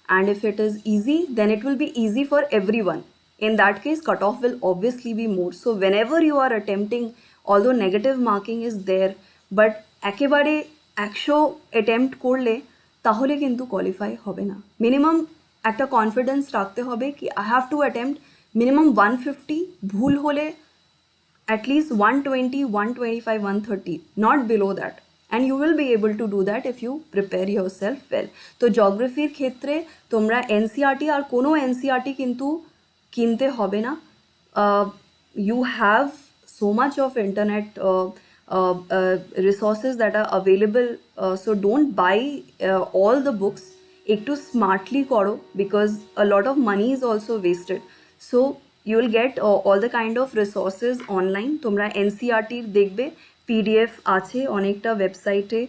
and if it is easy then it will be easy for everyone. In that case, cutoff will obviously be more. So whenever you are attempting, although negative marking is there, but একেবারে 100 attempt করলে তাহলে কিন্তু qualify হবে না। Minimum একটা confidence রাখতে হবে কি I have to attempt minimum 150, ভুল হলে at least 120, 125, 130, not below that, and you will be able to do that if you prepare yourself well. তো জিওগ্রাফির ক্ষেত্রে তোমরা এনসিইআরটি, আর কোনো এনসিইআরটি কিন্তু কিনতে হবে না। You have so much of internet resources that are available, so don't buy all the books, একটু smartly করো, because a lot of money is also wasted. So you will get all the kind of resources online. তোমরা NCERT দেখবে, PDF আছে অনেকটা ওয়েবসাইটে,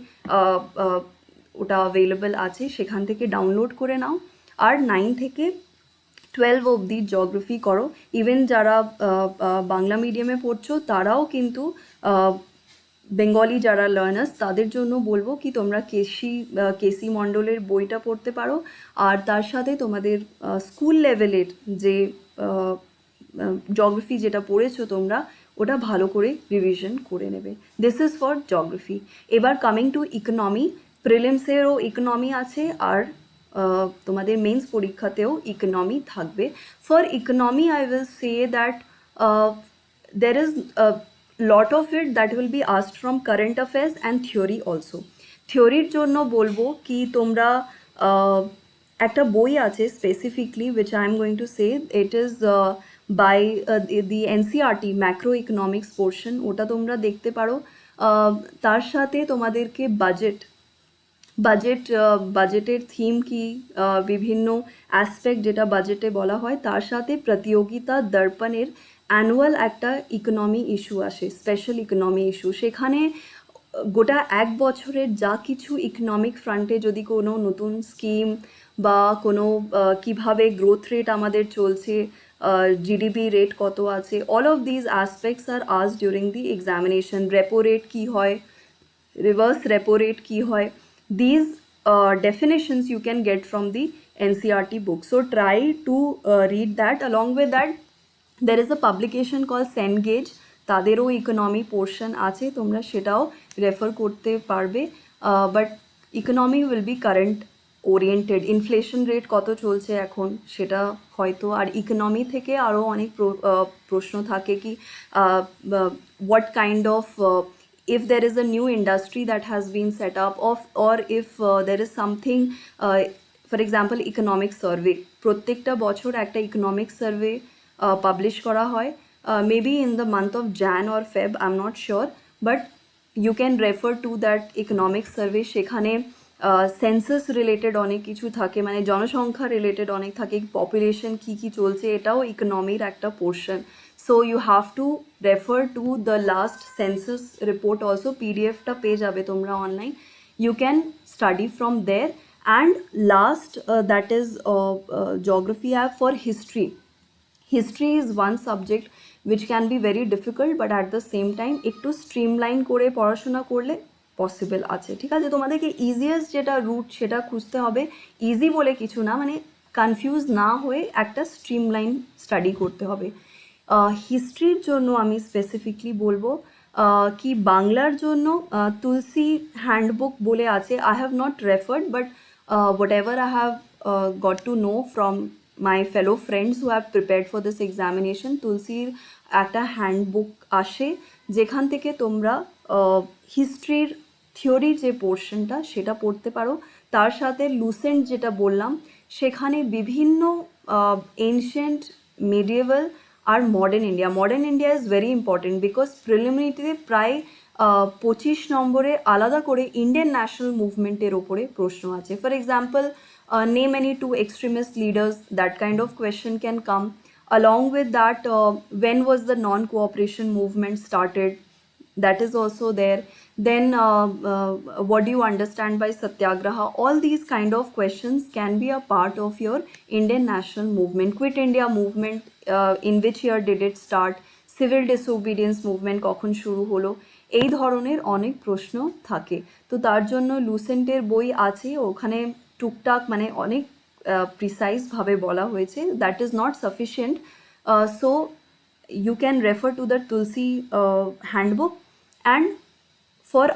ওটা available আছে, সেখান থেকে ডাউনলোড করে নাও। আর 9 থেকে 12 অবধি জিওগ্রাফি করো। ইভেন যারা বাংলা মিডিয়ামে পড়ছো তারাও কিন্তু, বেঙ্গলি যারা লার্নার্স তাদের জন্য বলবো কি তোমরা কেসি মণ্ডলের বইটা পড়তে পারো, আর তার সাথে তোমাদের স্কুল লেভেলের যে জিওগ্রাফি যেটা পড়েছো তোমরা, ওটা ভালো করে রিভিশন করে নেবে। This is for geography. এবার কামিং টু ইকোনমি, প্রিলিমসেরও ইকোনমি আছে, আর তোমাদের মেন্স পরীক্ষাতেও ইকোনমি থাকবে। For economy I will say that there is a lot of it that will be asked from current affairs and theory also. থিওরির জন্য বলবো কি তোমরা একটা বই আছে specifically which I am going to say, it is by the NCERT macroeconomics portion, ওটা তোমরা দেখতে পারো। তার সাথে তোমাদেরকে বাজেটের থিম কি, বিভিন্ন অ্যাসপেক্ট যেটা বাজেটে বলা হয়, তার সাথে প্রতিযোগিতা দর্পণের অ্যানুয়াল একটা ইকোনমি ইস্যু আসে, স্পেশাল ইকোনমি ইস্যু। সেখানে গোটা এক বছরের যা কিছু ইকোনমিক ফ্রন্টে যদি কোনো নতুন স্কিম বা কোনো কিভাবে গ্রোথ রেট আমাদের চলছে, জিডিপি রেট কত আছে, all of these aspects are asked during the examination. Repo rate কী হয়, রিভার্স রেপো রেট কী হয়, these definitions you can get from the NCERT book. So try to read that. Along with that, there is a publication called Cengage, তাদেরও economy portion আছে, তোমরা সেটাও refer করতে পারবে। But economy will be current oriented, inflation rate কত চলছে এখন সেটা হয়তো, আর ইকোনমি থেকে আরও অনেক প্রশ্ন থাকে কি what kind of if there is a new industry that has been set up, or if there is something, for example economic survey, প্রত্যেকটা বছর একটা ইকোনমিক সার্ভে পাবলিশ করা হয়, maybe in the month of Jan or Feb, I'm not sure, but you can refer to that economic survey. সেখানে census related অনেক কিছু থাকে, মানে জনসংখ্যা রিলেটেড অনেক থাকে, পপুলেশন কী কী চলছে, এটাও ইকোনমির একটা portion. So you have to refer to the last census report also, PDF ta পেয়ে যাবে তোমরা online. You can study from there. And last, that is geography app for history. History is one subject which can be very difficult, but at the same time একটু streamline করে পড়াশোনা করলে possible আছে। ঠিক আছে, তোমাদেরকে ইজিয়েস্ট যেটা root সেটা খুঁজতে হবে। ইজি বলে কিছু না, মানে কনফিউজ না হয়ে একটা স্ট্রিমলাইন স্টাডি করতে হবে। হিস্ট্রির জন্য আমি স্পেসিফিকলি বলবো কি বাংলার জন্য তুলসী হ্যান্ডবুক বলে আছে। I have not referred, but what ever I have got to know from my fellow friends who have prepared for this examination, তুলসীর একটা হ্যান্ডবুক আসে যেখান থেকে তোমরা হিস্ট্রির থিওরি যে পোর্শনটা সেটা পড়তে পারো। তার সাথে লুসেন্ট যেটা বললাম সেখানে বিভিন্ন এনশিয়েন্ট, মিডিয়েভাল আর modern India. Modern India is very important because প্রিলিমিনারিতে প্রায় 25 নম্বরে আলাদা করে ইন্ডিয়ান ন্যাশনাল মুভমেন্টের ওপরে প্রশ্ন আছে। For example, name any 2 extremist leaders, that kind of question can come. Along with that, when was the non-cooperation movement started, that is also there. Then what do you understand by satyagraha? All these kind of questions can be a part of your Indian national movement. Quit India movement, in which year did it start? Civil disobedience movement কখন শুরু হলো? এই ধরনের অনেক প্রশ্ন থাকে। তো তার জন্য লুসেন্টের বই আছে, ওখানে টুকটাক মানে অনেক প্রিসাইজভাবে বলা হয়েছে। That is not sufficient, so you can refer to the Tulsi handbook. And for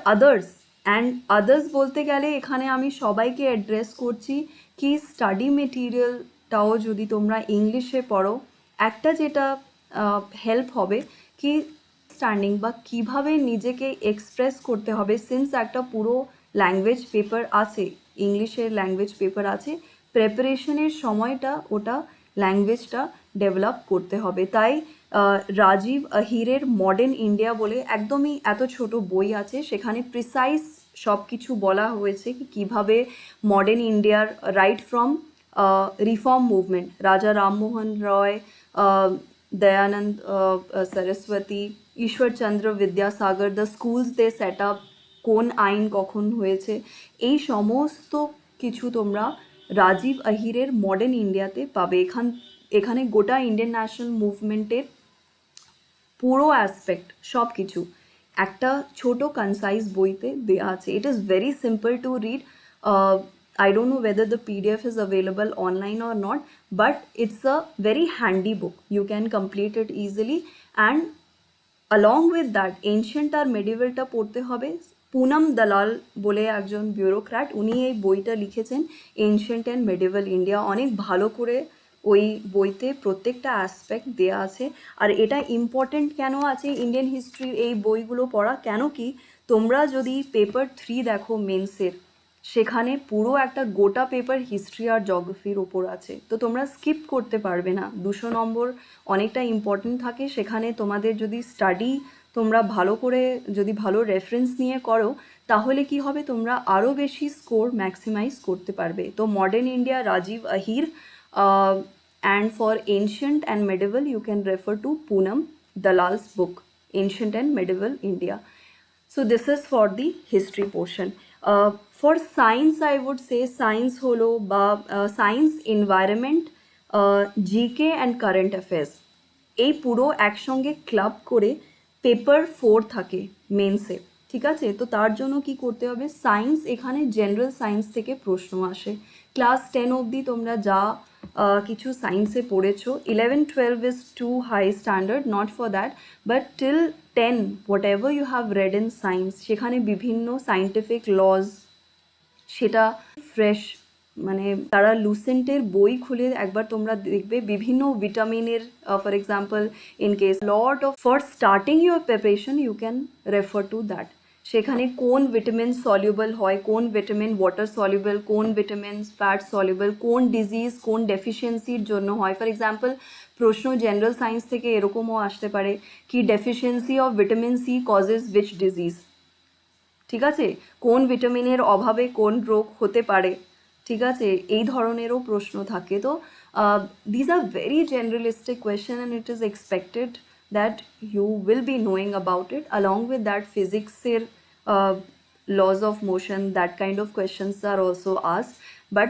others বলতে গেলে এখানে আমি সবাইকে অ্যাড্রেস করছি কি স্টাডি মেটেরিয়ালটাও যদি তোমরা ইংলিশে পড়ো, একটা যেটা হেল্প হবে কি স্ট্যান্ডিং বা কীভাবে নিজেকে এক্সপ্রেস করতে হবে। সিন্স একটা পুরো ল্যাঙ্গুয়েজ পেপার আছে, ইংলিশের ল্যাঙ্গুয়েজ পেপার আছে, প্রেপারেশনের সময়টা ওটা ল্যাঙ্গুয়েজটা ডেভেলপ করতে হবে। তাই রাজীব আহিরের মডার্ন ইন্ডিয়া বলে একদমই এত ছোট বই আছে, সেখানে প্রিসাইজ সব কিছু বলা হয়েছে কি কীভাবে মডার্ন ইন্ডিয়ার right from reform movement, Raja Rammohan Roy, Dayananda Saraswati, Ishwarchandra Vidyasagar, the schools they set up, কোন আইন কখন হয়েছে, এই সমস্ত কিছু তোমরা রাজীব আহিরের মডার্ন ইন্ডিয়াতে পাবে। এখানে গোটা ইন্ডিয়ান ন্যাশনাল মুভমেন্টের পুরো অ্যাসপেক্ট সব কিছু একটা ছোট কনসাইজ বইতে দেওয়া আছে। ইট is very simple to read. I don't know whether the PDF is available online or not, but it's a very handy book. You can complete it easily. And along with that, ancient আর মেডিভেলটা পড়তে হবে। পুনম দালাল বলে একজন bureaucrat, উনি এই বইটা লিখেছেন ancient and medieval India. অনেক ভালো করে ওই বইতে প্রত্যেকটা অ্যাসপেক্ট দেওয়া আছে। আর এটা ইম্পর্টেন্ট কেন আছে ইন্ডিয়ান হিস্ট্রির এই বইগুলো পড়া, কেন কি তোমরা যদি পেপার 3 দেখো মেন্সের, সেখানে পুরো একটা গোটা পেপার হিস্ট্রি আর জিওগ্রাফির ওপর আছে। তো তোমরা স্কিপ করতে পারবে না। 200 নম্বর অনেকটা ইম্পর্টেন্ট থাকে। সেখানে তোমাদের যদি স্টাডি তোমরা ভালো করে যদি ভালো রেফারেন্স নিয়ে করো, তাহলে কি হবে, তোমরা আরও বেশি স্কোর ম্যাক্সিমাইজ করতে পারবে। তো modern India, Rajiv Ahir, and for ancient and medieval you can refer to Poonam Dalal's book, ancient and medieval India. So this is for the history portion. For science, I would say science holo ba science, environment, GK and current affairs এই পুরো একসঙ্গে club করে paper 4 থাকে মেন্সে। ঠিক আছে, তো তার জন্য কি করতে হবে, সায়েন্স, এখানে জেনারেল সায়েন্স থেকে প্রশ্ন আসে। ক্লাস 10 অবধি তোমরা যা কিছু সায়েন্সে পড়েছো, 11-12 is too high standard, not for that, but till 10 whatever you have read in science, সেখানে বিভিন্ন সায়েন্টিফিক লজ সেটা ফ্রেশ, মানে তারা লুসেন্টের বই খুলে একবার তোমরা দেখবে বিভিন্ন ভিটামিনের, for example in case lot of, for starting your preparation you can refer to that. সেখানে কোন ভিটামিন সলিউবল হয়, কোন ভিটামিন ওয়াটার সলিউবল, কোন ভিটামিন ফ্যাট সলিউবল, কোন ডিজিজ কোন ডেফিসিয়েন্সির জন্য হয়। ফর এক্সাম্পল প্রশ্ন জেনারেল সায়েন্স থেকে এরকমও আসতে পারে কি deficiency of vitamin C causes which disease. ঠিক আছে, কোন ভিটামিনের অভাবে কোন রোগ হতে পারে। ঠিক আছে, এই ধরনেরও প্রশ্ন থাকে। তো these are very generalistic question and it is expected that you will be knowing about it. Along with that, physics laws of motion, that kind of questions are also asked. But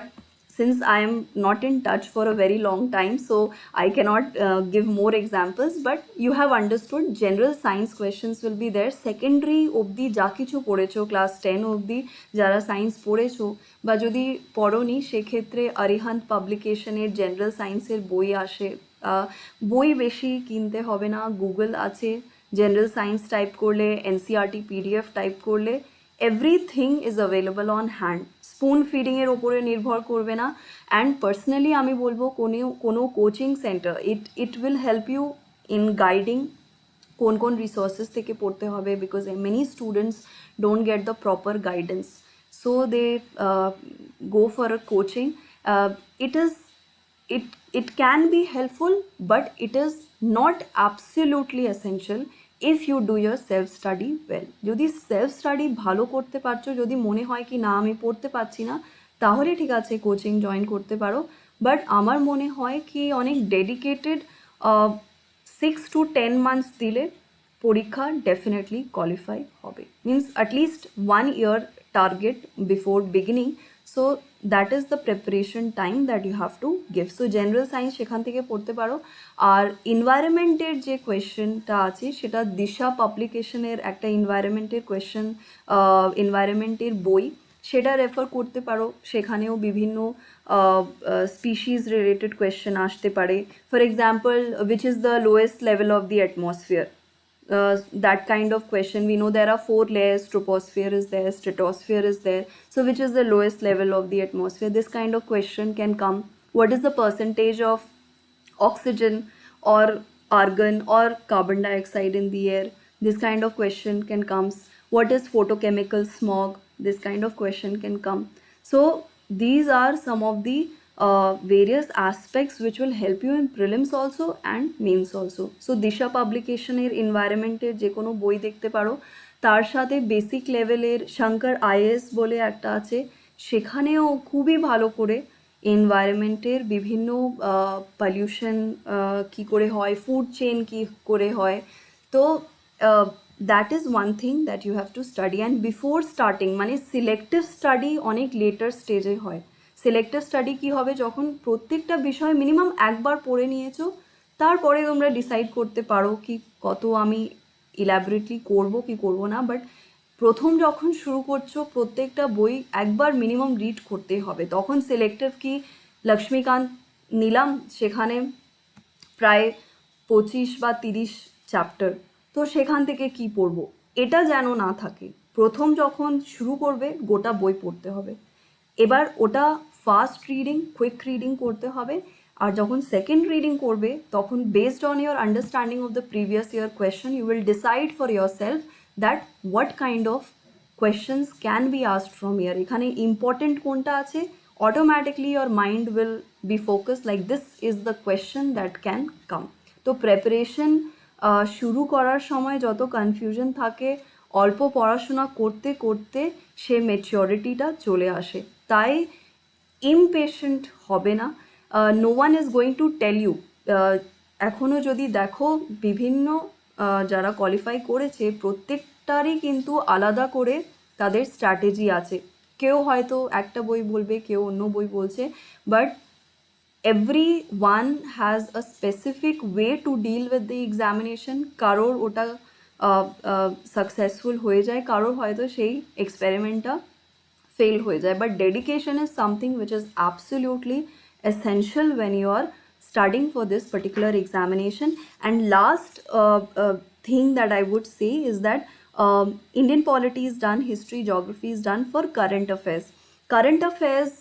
since I am not in touch for a very long time, so I cannot give more examples, but you have understood general science questions will be there. Secondary obdi যা কিছু পড়েছো, class 10 অবধি যারা science পড়েছো বা যদি পড়োনি, সেক্ষেত্রে Arihant পাবলিকেশনের general সায়েন্সের বই আসে। বই বেশি কিনতে হবে না, গুগল আছে, জেনারেল সায়েন্স টাইপ করলে, এনসিইআরটি পিডিএফ টাইপ করলে everything is available on hand. Spoon ফিডিংয়ের ওপরে নির্ভর করবে না। অ্যান্ড পার্সোনালি আমি বলবো কোনো coaching centre, it will help you in guiding কোন কোন রিসোর্সেস থেকে পড়তে হবে, because many students don't get the proper guidance, so they go for a coaching. It can be helpful, but it is not absolutely essential if you do your self study well. যদি self study ভালো করতে পারছো, যদি মনে হয় কি না আমি পড়তে পারছি না, তাহলে ঠিক আছে কোচিং জয়েন করতে পারো। বাট আমার মনে হয় কি অনেক ডেডিকেটেড 6 to 10 months দিলে পরীক্ষা ডেফিনেটলি কোয়ালিফাই হবে, means at least 1 year target before beginning. So that is the preparation time that you have to give. So general science সেখান থেকে পড়তে পারো। আর এনভায়রনমেন্টের যে কোয়েশ্চেনটা আছে সেটা দিশা পাবলিকেশনের একটা এনভায়রনমেন্টের কোয়েশ্চেন, এনভায়রনমেন্টের বই, সেটা রেফার করতে পারো। সেখানেও বিভিন্ন স্পিসিস রিলেটেড কোয়েশ্চেন আসতে পারে। For example, which is the lowest level of the atmosphere? That kind of question. We know there are 4 layers: troposphere is there, stratosphere is there. So which is the lowest level of the atmosphere? This kind of question can come. What is the percentage of oxygen or argon or carbon dioxide in the air? This kind of question can come. What is photochemical smog? This kind of question can come. So these are some of the various aspects which will help you in prelims also and mains also. So disha publication এর environment এর যে কোনো বই দেখতে পারো। তার সাথে basic লেভেলের শঙ্কর আইএস বলে একটা আছে, সেখানেও খুবই ভালো করে এনভায়রনমেন্টের বিভিন্ন পলিউশন কী করে হয়, ফুড চেইন কী করে হয়, তো that is one thing that you have to study. And before starting, মানে সিলেক্টিভ স্টাডি অনেক লেটার স্টেজে হয়। সিলেক্টিভ স্টাডি কী হবে, যখন প্রত্যেকটা বিষয় মিনিমাম একবার পড়ে নিয়েছো, তারপরে তোমরা ডিসাইড করতে পারো কি কত আমি ইলাবোরেটলি করবো কি করবো না। বাট প্রথম যখন শুরু করছো, প্রত্যেকটা বই একবার মিনিমাম রিড করতেই হবে। তখন সিলেক্টিভ কি, লক্ষ্মীকান্ত নিলাম, সেখানে প্রায় 25 বা 30 চ্যাপ্টার, তো সেখান থেকে কি পড়বো এটা যেন না থাকে। প্রথম যখন শুরু করবে গোটা বই পড়তে হবে। এবার ওটা ফাস্ট রিডিং, কুইক রিডিং করতে হবে। আর যখন সেকেন্ড রিডিং করবে, তখন based on your understanding of the previous year question, you will decide for yourself that what kind of questions can be asked from year. এখানে important কোনটা আছে, automatically your mind will be focus like this is the question that can come. তো preparation শুরু করার সময় যত confusion থাকে, অল্প পড়াশোনা করতে করতে সে ম্যাচিওরিটিটা চলে আসে। তাই ইমপেশেন্ট হবে না। No one is going to tell you. এখনও যদি দেখো বিভিন্ন যারা কোয়ালিফাই করেছে, প্রত্যেকটারই কিন্তু আলাদা করে তাদের স্ট্র্যাটেজি আছে। কেউ হয়তো একটা বই বলবে, কেউ অন্য বই বলছে, but everyone has a specific way to deal with the examination. কারোর ওটা সাকসেসফুল হয়ে যায়, কারোর হয়তো সেই এক্সপেরিমেন্টটা ফেল হয়ে যায়। But dedication is something which is absolutely essential when you are studying for this particular examination. And last thing that I would say is that Indian polity is done, history, geography is done for current affairs. Current affairs,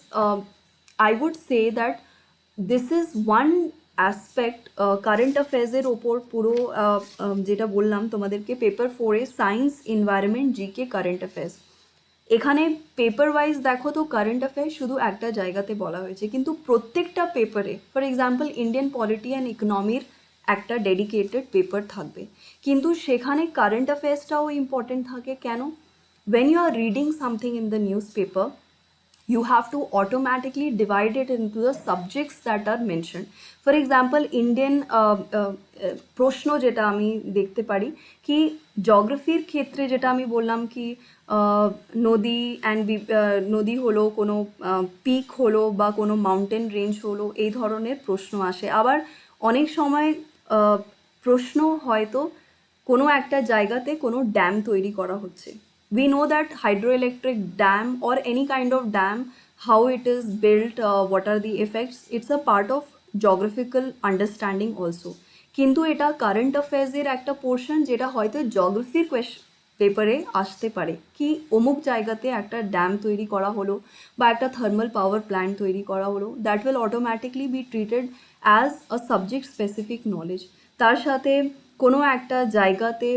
I would say that this is one aspect. Current অ্যাফেয়ার্সের ওপর পুরো যেটা বললাম তোমাদেরকে, paper 4-এ science, environment, GK, current affairs, এখানে paper wise দেখো তো কারেন্ট অ্যাফেয়ার্স শুধু একটা জায়গাতে বলা হয়েছে, কিন্তু প্রত্যেকটা পেপারে, for example Indian polity and ইকোনমির একটা ডেডিকেটেড পেপার থাকবে, কিন্তু সেখানে কারেন্ট অ্যাফেয়ার্সটাও ইম্পর্টেন্ট থাকে। কেন? when you are reading something in the newspaper, you have to automatically divide it into the subjects that are mentioned. For example, Indian প্রশ্ন যেটা আমি দেখতে পারি কি জিওগ্রাফির ক্ষেত্রে যেটা আমি বললাম কি নদী অ্যান্ড নদী হলো কোনো পিক হলো বা কোনো মাউন্টেন রেঞ্জ হলো, এই ধরনের প্রশ্ন আসে। আবার অনেক সময় প্রশ্ন হয়তো কোনো একটা জায়গাতে কোনো ড্যাম তৈরি করা হচ্ছে। We know that hydroelectric dam or any kind of dam, how it is built, what are the effects, it's a part of geographical understanding also. কিন্তু এটা কারেন্ট অ্যাফেয়ার্সের একটা পোর্শন যেটা হয়তো জিওগ্রাফির পেপারে আসতে পারে কি অমুক জায়গাতে একটা ড্যাম তৈরি করা হলো বা একটা থার্মাল পাওয়ার প্ল্যান্ট তৈরি করা হলো, that will automatically be treated as a subject specific knowledge. তার সাথে কোনো একটা জায়গাতে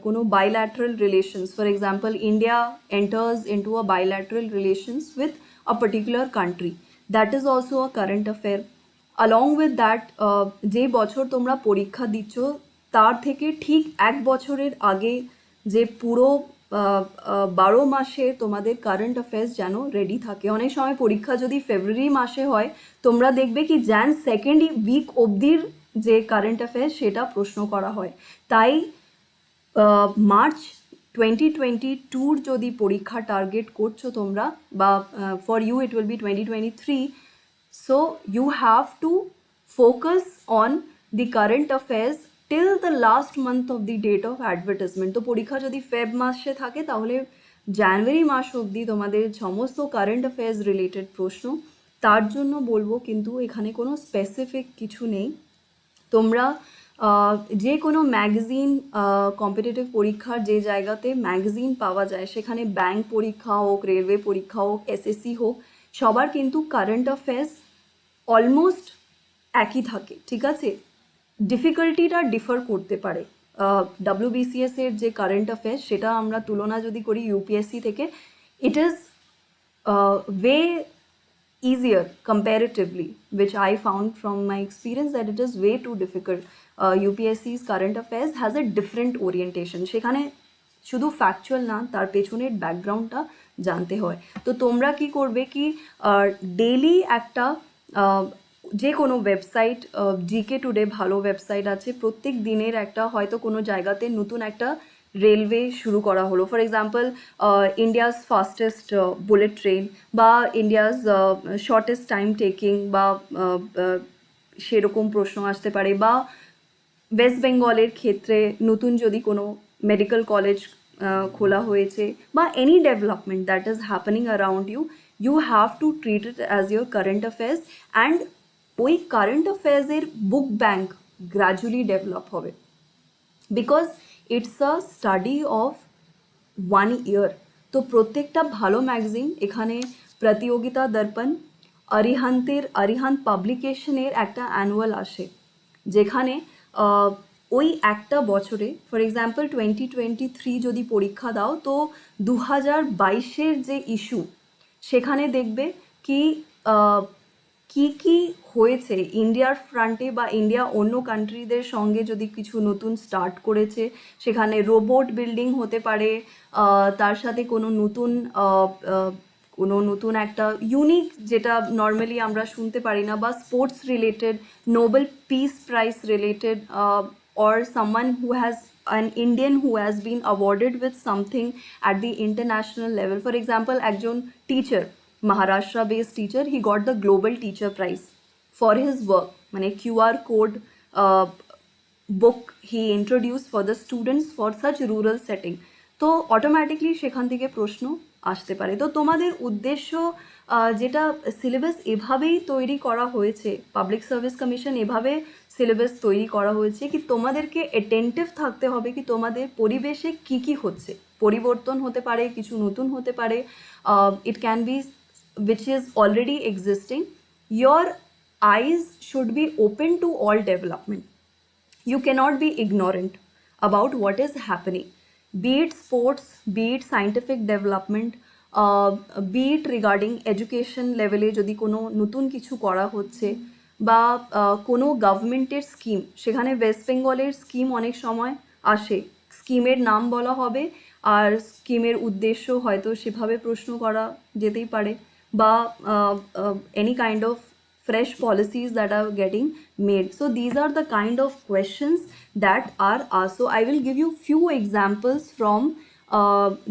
কোনো bilateral relations, for example India enters into a bilateral relations with a particular country, that is also a current affair. Along with that, যে বছর তোমরা পরীক্ষা দিচ্ছ তার থেকে ঠিক এক বছরের আগে যে পুরো 12 মাসে তোমাদের কারেন্ট অ্যাফেয়ার্স যেন রেডি থাকে। অনেক সময় পরীক্ষা যদি ফেব্রুয়ারি মাসে হয়, তোমরা দেখবে কি jan সেকেন্ড উইক অবধির যে কারেন্ট অ্যাফেয়ার্স সেটা প্রশ্ন করা হয়। তাই মার্চ 2022 যদি পরীক্ষা টার্গেট করছো তোমরা, বা for you it will be 2023, so you have to focus on the current affairs till the last month of the date of advertisement. তো পরীক্ষা যদি ফেব মাসে থাকে তাহলে জানুয়ারি মাস অবধি তোমাদের সমস্ত কারেন্ট অ্যাফেয়ার্স রিলেটেড প্রশ্ন। তার জন্য বলবো কিন্তু এখানে কোনো স্পেসিফিক কিছু নেই। তোমরা যে কোনো ম্যাগাজিন, কম্পিটিটিভ পরীক্ষার যে জায়গাতে ম্যাগাজিন পাওয়া যায়, সেখানে ব্যাংক পরীক্ষা হোক, রেলওয়ে পরীক্ষা হোক, এসএসসি হোক, সবার কিন্তু কারেন্ট অ্যাফেয়ার্স অলমোস্ট একই থাকে, ঠিক আছে? ডিফিকাল্টিটা ডিফার করতে পারে। WBCS এর যে কারেন্ট অ্যাফেয়ার্স সেটা আমরা তুলনা যদি করি ইউপিএসসি থেকে, it is way easier comparatively, which I found from my experience that it is way too difficult. UPSC's current affairs has a different orientation. সেখানে শুধু ফ্যাকচুয়াল না, তার পেছনের ব্যাকগ্রাউন্ডটা জানতে হয়। তো তোমরা কি করবে কি ডেইলি একটা যে কোনো ওয়েবসাইট, জিকে টুডে ভালো ওয়েবসাইট আছে, প্রত্যেক দিনের একটা হয়তো কোনো জায়গাতে নতুন একটা রেলওয়ে শুরু করা হলো, for example India's fastest bullet train বা ইন্ডিয়াস শর্টেস্ট টাইম টেকিং, বা সেরকম প্রশ্ন আসতে পারে। বা ওয়েস্ট বেঙ্গলের ক্ষেত্রে নতুন যদি কোনো মেডিকেল কলেজ খোলা হয়েছে, বা any development that is happening around you, you have to treat it as your current affairs, and ওই কারেন্ট অ্যাফেয়ার্সের বুক ব্যাঙ্ক গ্র্যাজুয়ালি ডেভেলপ হবে, because it's a study of 1 year। তো প্রত্যেকটা ভালো ম্যাগাজিন, এখানে প্রতিযোগিতা, দর্পণ, অরিহান্ত পাবলিকেশনের একটা অ্যানুয়াল আসে, যেখানে ওই একটা বছরে, ফর এক্সাম্পল 2023 যদি পরীক্ষা দাও, তো 2022-এর যে ইস্যু, সেখানে দেখবে কি কি হয়েছে ইন্ডিয়ার ফ্রন্টে, বা ইন্ডিয়া অন্য কান্ট্রিদের সঙ্গে যদি কিছু নতুন স্টার্ট করেছে, সেখানে রোবট বিল্ডিং হতে পারে, তার সাথে কোনো নতুন একটা ইউনিক যেটা নর্মালি আমরা শুনতে পারি না, বা sports related, Nobel peace prize related, or someone who has an Indian who has been awarded with something at the international level. For example, একজন teacher, Maharashtra based teacher, he got the global teacher prize for his work, মানে QR code book he introduced for the students for such rural setting. তো automatically সেখান থেকে প্রশ্ন আসতে পারে। তো তোমাদের উদ্দেশ্য, যেটা সিলেবাস এভাবেই তৈরি করা হয়েছে, পাবলিক সার্ভিস কমিশন এভাবে সিলেবাস তৈরি করা হয়েছে কি তোমাদেরকে অ্যাটেন্টিভ থাকতে হবে কি তোমাদের পরিবেশে কি হচ্ছে, পরিবর্তন হতে পারে, কিছু নতুন হতে পারে, it can be which is already existing. Your eyes should be open to all development. You cannot be ignorant about what is happening, be it sports, be it scientific development, be it regarding education level এ যদি কোনো নতুন কিছু করা হচ্ছে, বা কোনো গভর্নমেন্টের scheme, সেখানে ওয়েস্ট বেঙ্গলের স্কিম অনেক সময় আসে, স্কিমের নাম বলা হবে আর স্কিমের উদ্দেশ্য হয়তো সেভাবে প্রশ্ন করা যেতেই পারে, বা any kind of fresh policies that are getting made. So these are the kind of questions that are asked. So I will give you few examples from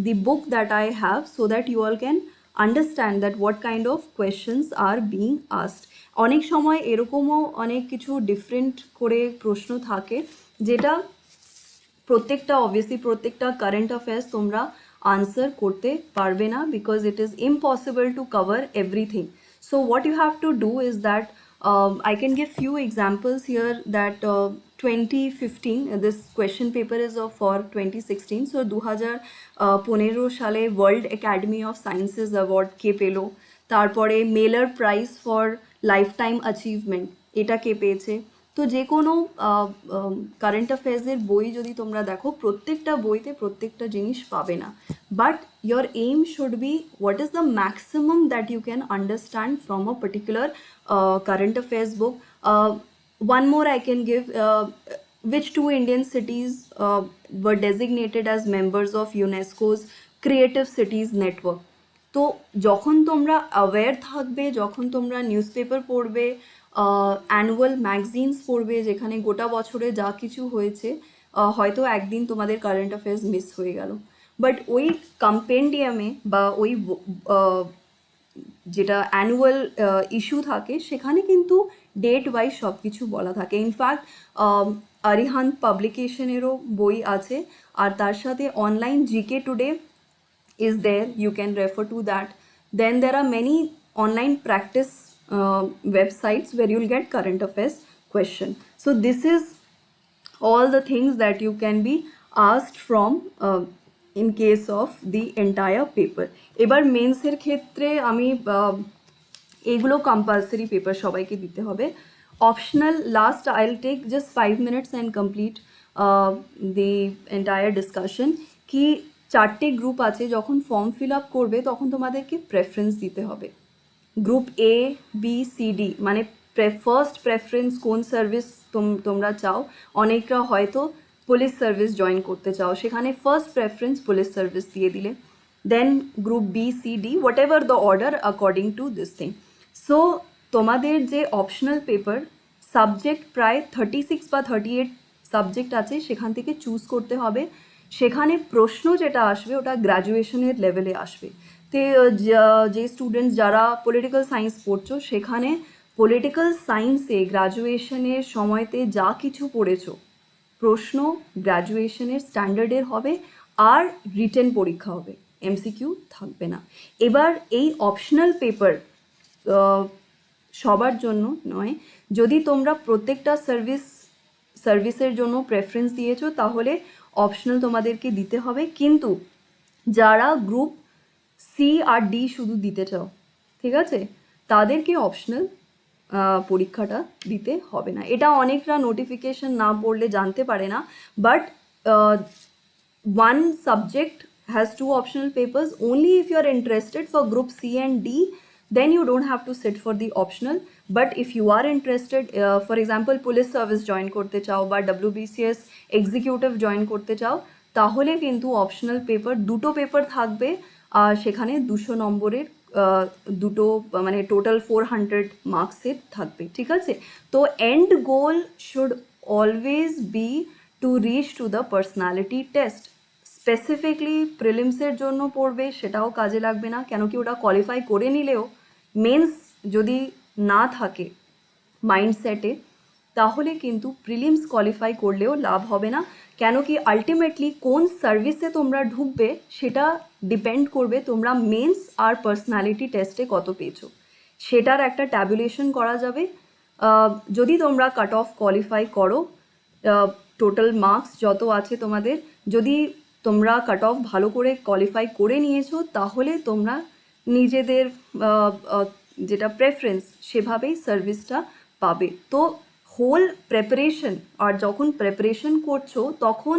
the book that I have, so that you all can understand that what kind of questions are being asked. অনেক সময় এরকমও অনেক কিছু different করে প্রশ্ন থাকে, যেটা প্রত্যেকটা কারেন্ট অ্যাফেয়ার্স তোমরা আনসার করতে পারবে না, because it is impossible to cover everything. So what you have to do is that I can give few examples here that 2015, this question paper is for 2016. So 2015 সালে world academy of sciences award কে পেলো, তারপরে মেলার prize for lifetime achievement এটা কে পেয়েছে. তো যে কোনো কারেন্ট অ্যাফেয়ার্সের বই যদি তোমরা দেখো, প্রত্যেকটা বইতে প্রত্যেকটা জিনিস পাবে না, but your aim should be what is the maximum that you can understand from a particular current affairs book. One more I can give, which two Indian cities were designated as members of UNESCO's Creative Cities Network. তো যখন তোমরা aware থাকবে, যখন তোমরা news paper পড়বে, annual magazines পড়বে, যেখানে গোটা বছরে যা কিছু হয়েছে, হয়তো একদিন তোমাদের কারেন্ট অ্যাফেয়ার্স মিস হয়ে গেল, বাট ওই কম্পেন্ডিয়ামে বা ওই যেটা অ্যানুয়াল ইস্যু থাকে সেখানে কিন্তু ডেট ওয়াইজ সব কিছু বলা থাকে. ইনফ্যাক্ট আরিহান্ত পাবলিকেশনেরও বই আছে, আর তার সাথে online GK today is there, you can refer to that. Then there are many online practice websites where you'll get current affairs question. So this is all the things that you can be asked from in case of the entire paper. এবার মেন্সের ক্ষেত্রে আমি এগুলো compulsory paper সবাইকে দিতে হবে. Optional last I'll take just 5 minutes and complete the entire discussion. কি 4টে group আছে, যখন ফর্ম ফিল আপ করবে তখন তোমাদেরকে প্রেফারেন্স দিতে হবে. Group A B C D, মানে ফার্স্ট প্রেফারেন্স কোন সার্ভিস তোমরা চাও. অনেকরা হয়তো পুলিশ সার্ভিস জয়েন করতে চাও, সেখানে ফার্স্ট প্রেফারেন্স পুলিশ সার্ভিস দিয়ে দিলে. Then group B C D, whatever the order according to this thing. So তোমাদের যে অপশনাল পেপার, সাবজেক্ট প্রায় 36 বা 38 সাবজেক্ট আছে, সেখান থেকে চুজ করতে হবে. সেখানে প্রশ্ন যেটা আসবে ওটা গ্র্যাজুয়েশনের লেভেলে আসবে. তো যে স্টুডেন্টস যারা পলিটিক্যাল সায়েন্স পড়ছো, সেখানে পলিটিক্যাল সায়েন্সে গ্র্যাজুয়েশনের সময়তে যা কিছু পড়েছো, প্রশ্ন গ্র্যাজুয়েশনের স্ট্যান্ডার্ডের হবে, আর রিটেন পরীক্ষা হবে, এমসিকিউ থাকবে না. এবার এই অপশনাল পেপার সবার জন্য নয়. যদি তোমরা প্রত্যেকটা সার্ভিসের জন্য প্রেফারেন্স দিয়েছো, তাহলে অপশনাল তোমাদেরকে দিতে হবে. কিন্তু যারা গ্রুপ সি আর ডি শুধু দিতে চাও, ঠিক আছে, তাদেরকে অপশনাল পরীক্ষাটা দিতে হবে না. এটা অনেকরা নোটিফিকেশন না পড়লে জানতে পারে না, but one subject has 2 optional papers. Only if you are interested for group C and D, then you don't have to sit for the optional. But if you are interested, for example police service join করতে চাও বা WBCS executive join করতে চাও, তাহলে কিন্তু optional paper দুটো paper থাকবে, আর সেখানে 200 নম্বরের দুটো, মানে টোটাল 400 মার্কসের থাকবে, ঠিক আছে. তো end goal should always be to reach to the personality test. Specifically প্রিলিমসের জন্য পড়বে সেটাও কাজে লাগবে না, কেন কি ওটা কোয়ালিফাই করে নিলেও মেন্স যদি না থাকে মাইন্ডসেটে, তাহলে কিন্তু প্রিলিমস কোয়ালিফাই করলেও লাভ হবে না. কেন কি আলটিমেটলি কোন সার্ভিসে তোমরা ঢুকবে সেটা ডিপেন্ড করবে তোমরা মেন্স আর পার্সোনালিটি টেস্টে কত পেয়েছো. সেটার একটা ট্যাবুলেশন করা যাবে. যদি তোমরা কাট অফ কোয়ালিফাই করো, টোটাল মার্কস যত আছে তোমাদের, যদি তোমরা কাট অফ ভালো করে কোয়ালিফাই করে নিয়েছো, তাহলে তোমরা নিজেদের যেটা প্রেফারেন্স সেভাবেই সার্ভিসটা পাবে. তো হোল প্রেপারেশন, আর যখন প্রেপারেশন করছো তখন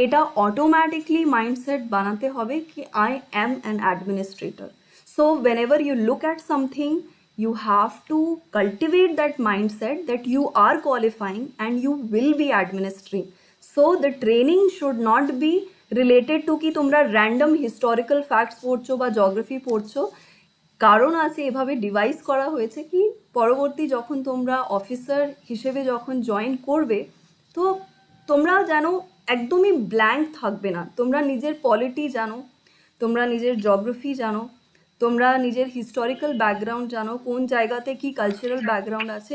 এটা অটোমেটিকলি মাইন্ডসেট বানাতে হবে কি I am an administrator. So whenever you look at something, you have to cultivate that mindset that you are qualifying and you will be administering. So the training should not be related to কি তোমরা random historical facts পড়ছো বা geography পড়ছো, কারণ আছে এভাবে device করা হয়েছে কি পরবর্তী যখন তোমরা অফিসার হিসেবে যখন জয়েন করবে তো তোমরা যেন একদমই ব্ল্যাঙ্ক থাকবে না, তোমরা নিজের পলিটি জানো, তোমরা নিজের জিওগ্রাফি জানো, তোমরা নিজের হিস্টোরিক্যাল ব্যাকগ্রাউন্ড জানো, কোন জায়গাতে কি কালচারাল ব্যাকগ্রাউন্ড আছে,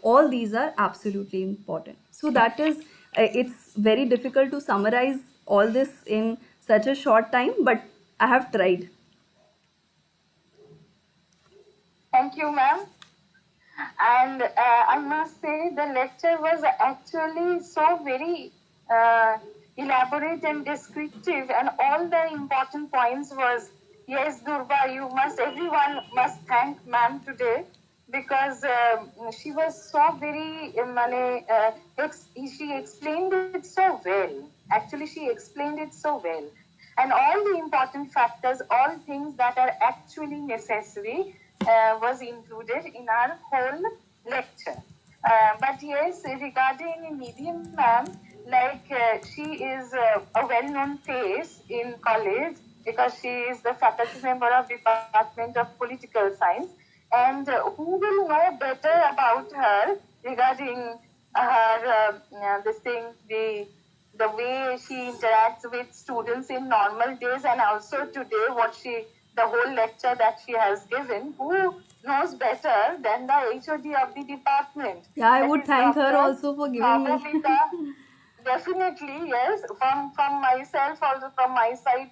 all these are absolutely important. So that is it's very difficult to summarize all this in such a short time, but I have tried. Thank you, ma'am. And I must say the lecture was actually so very elaborate and descriptive, and all the important points was, yes, Durga, everyone must thank ma'am today, because she was so very, she explained it so well. Actually, she explained it so well. And all the important factors, all things that are actually necessary was included in our whole lecture. But yes, regarding Nidhi ma'am, she is a well-known face in college because she is the faculty member of Department of Political Science. And who will know better about her regarding her the way she interacts with students in normal days, and also today the whole lecture that she has given. Who knows better than the HOD of the department? Yeah, I That would is thank her Dr. also for giving me. Bhavamita. Definitely, yes. From myself, also from my side,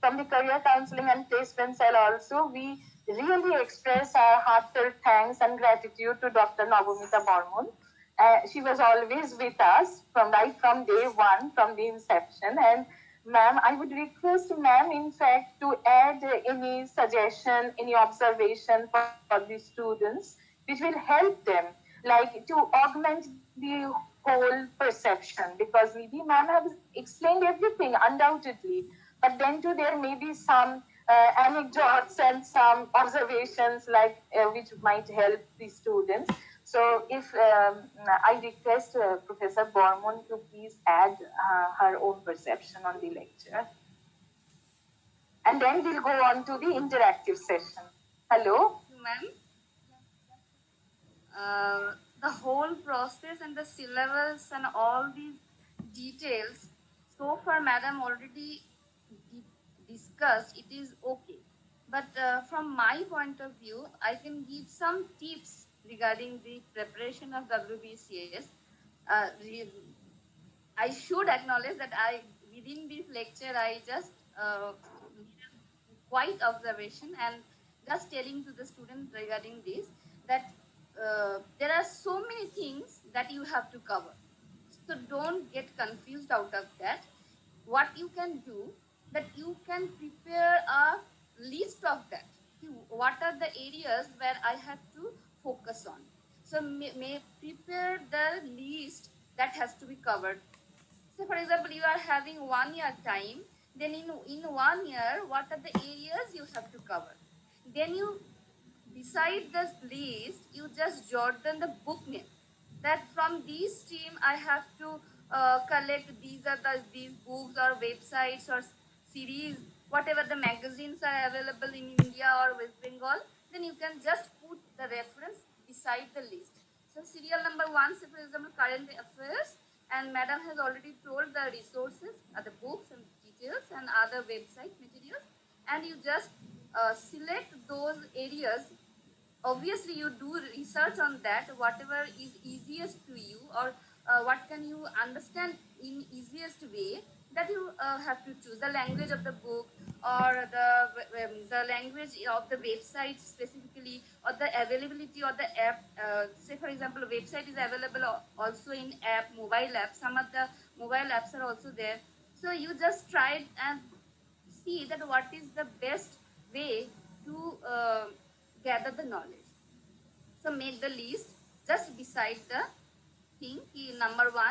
from the career counseling and placement cell also, we really express our heartfelt thanks and gratitude to Dr. Navamita Bormon. She was always with us right from day one, from the inception. And ma'am, I would request ma'am, in fact, to add any suggestion, any observation for the students, which will help them, like to augment the whole perception. Because maybe ma'am has explained everything undoubtedly, but then too there may be some anecdotes and some observations which might help the students. So if I request Professor Bormon to please add her own perception on the lecture. And then we'll go on to the interactive session. Hello? Ma'am, the whole process and the syllabus and all these details, so far madam already discussed, it is okay. But from my point of view, I can give some tips regarding the preparation of WBCS. I should acknowledge that within this lecture, I just quite observation and just telling to the student regarding this, that there are so many things that you have to cover. So don't get confused out of that. What you can do, that you can prepare a list of that. What are the areas where I have to focus on? So may prepare the list that has to be covered. So for example, you are having 1 year time, then in 1 year, what are the areas you have to cover? Then you, beside this list, you just jot down the book name, that from this stream I have to collect these books or websites or series, whatever the magazines are available in India or West Bengal, then you can just put the reference beside the list. So serial number 1, say for example, current affairs, and madam has already told the resources, the books and details and other website materials, and you just select those areas. Obviously you do research on that, whatever is easiest to you, or what can you understand in easiest way, that you have to choose the language of the book, or the language of the website specifically, or the availability of the app. Say for example, a website is available also in mobile app. Some of the mobile apps are also there. So you just try and see that what is the best way to gather the knowledge. So make the list just beside the thing. Number 1,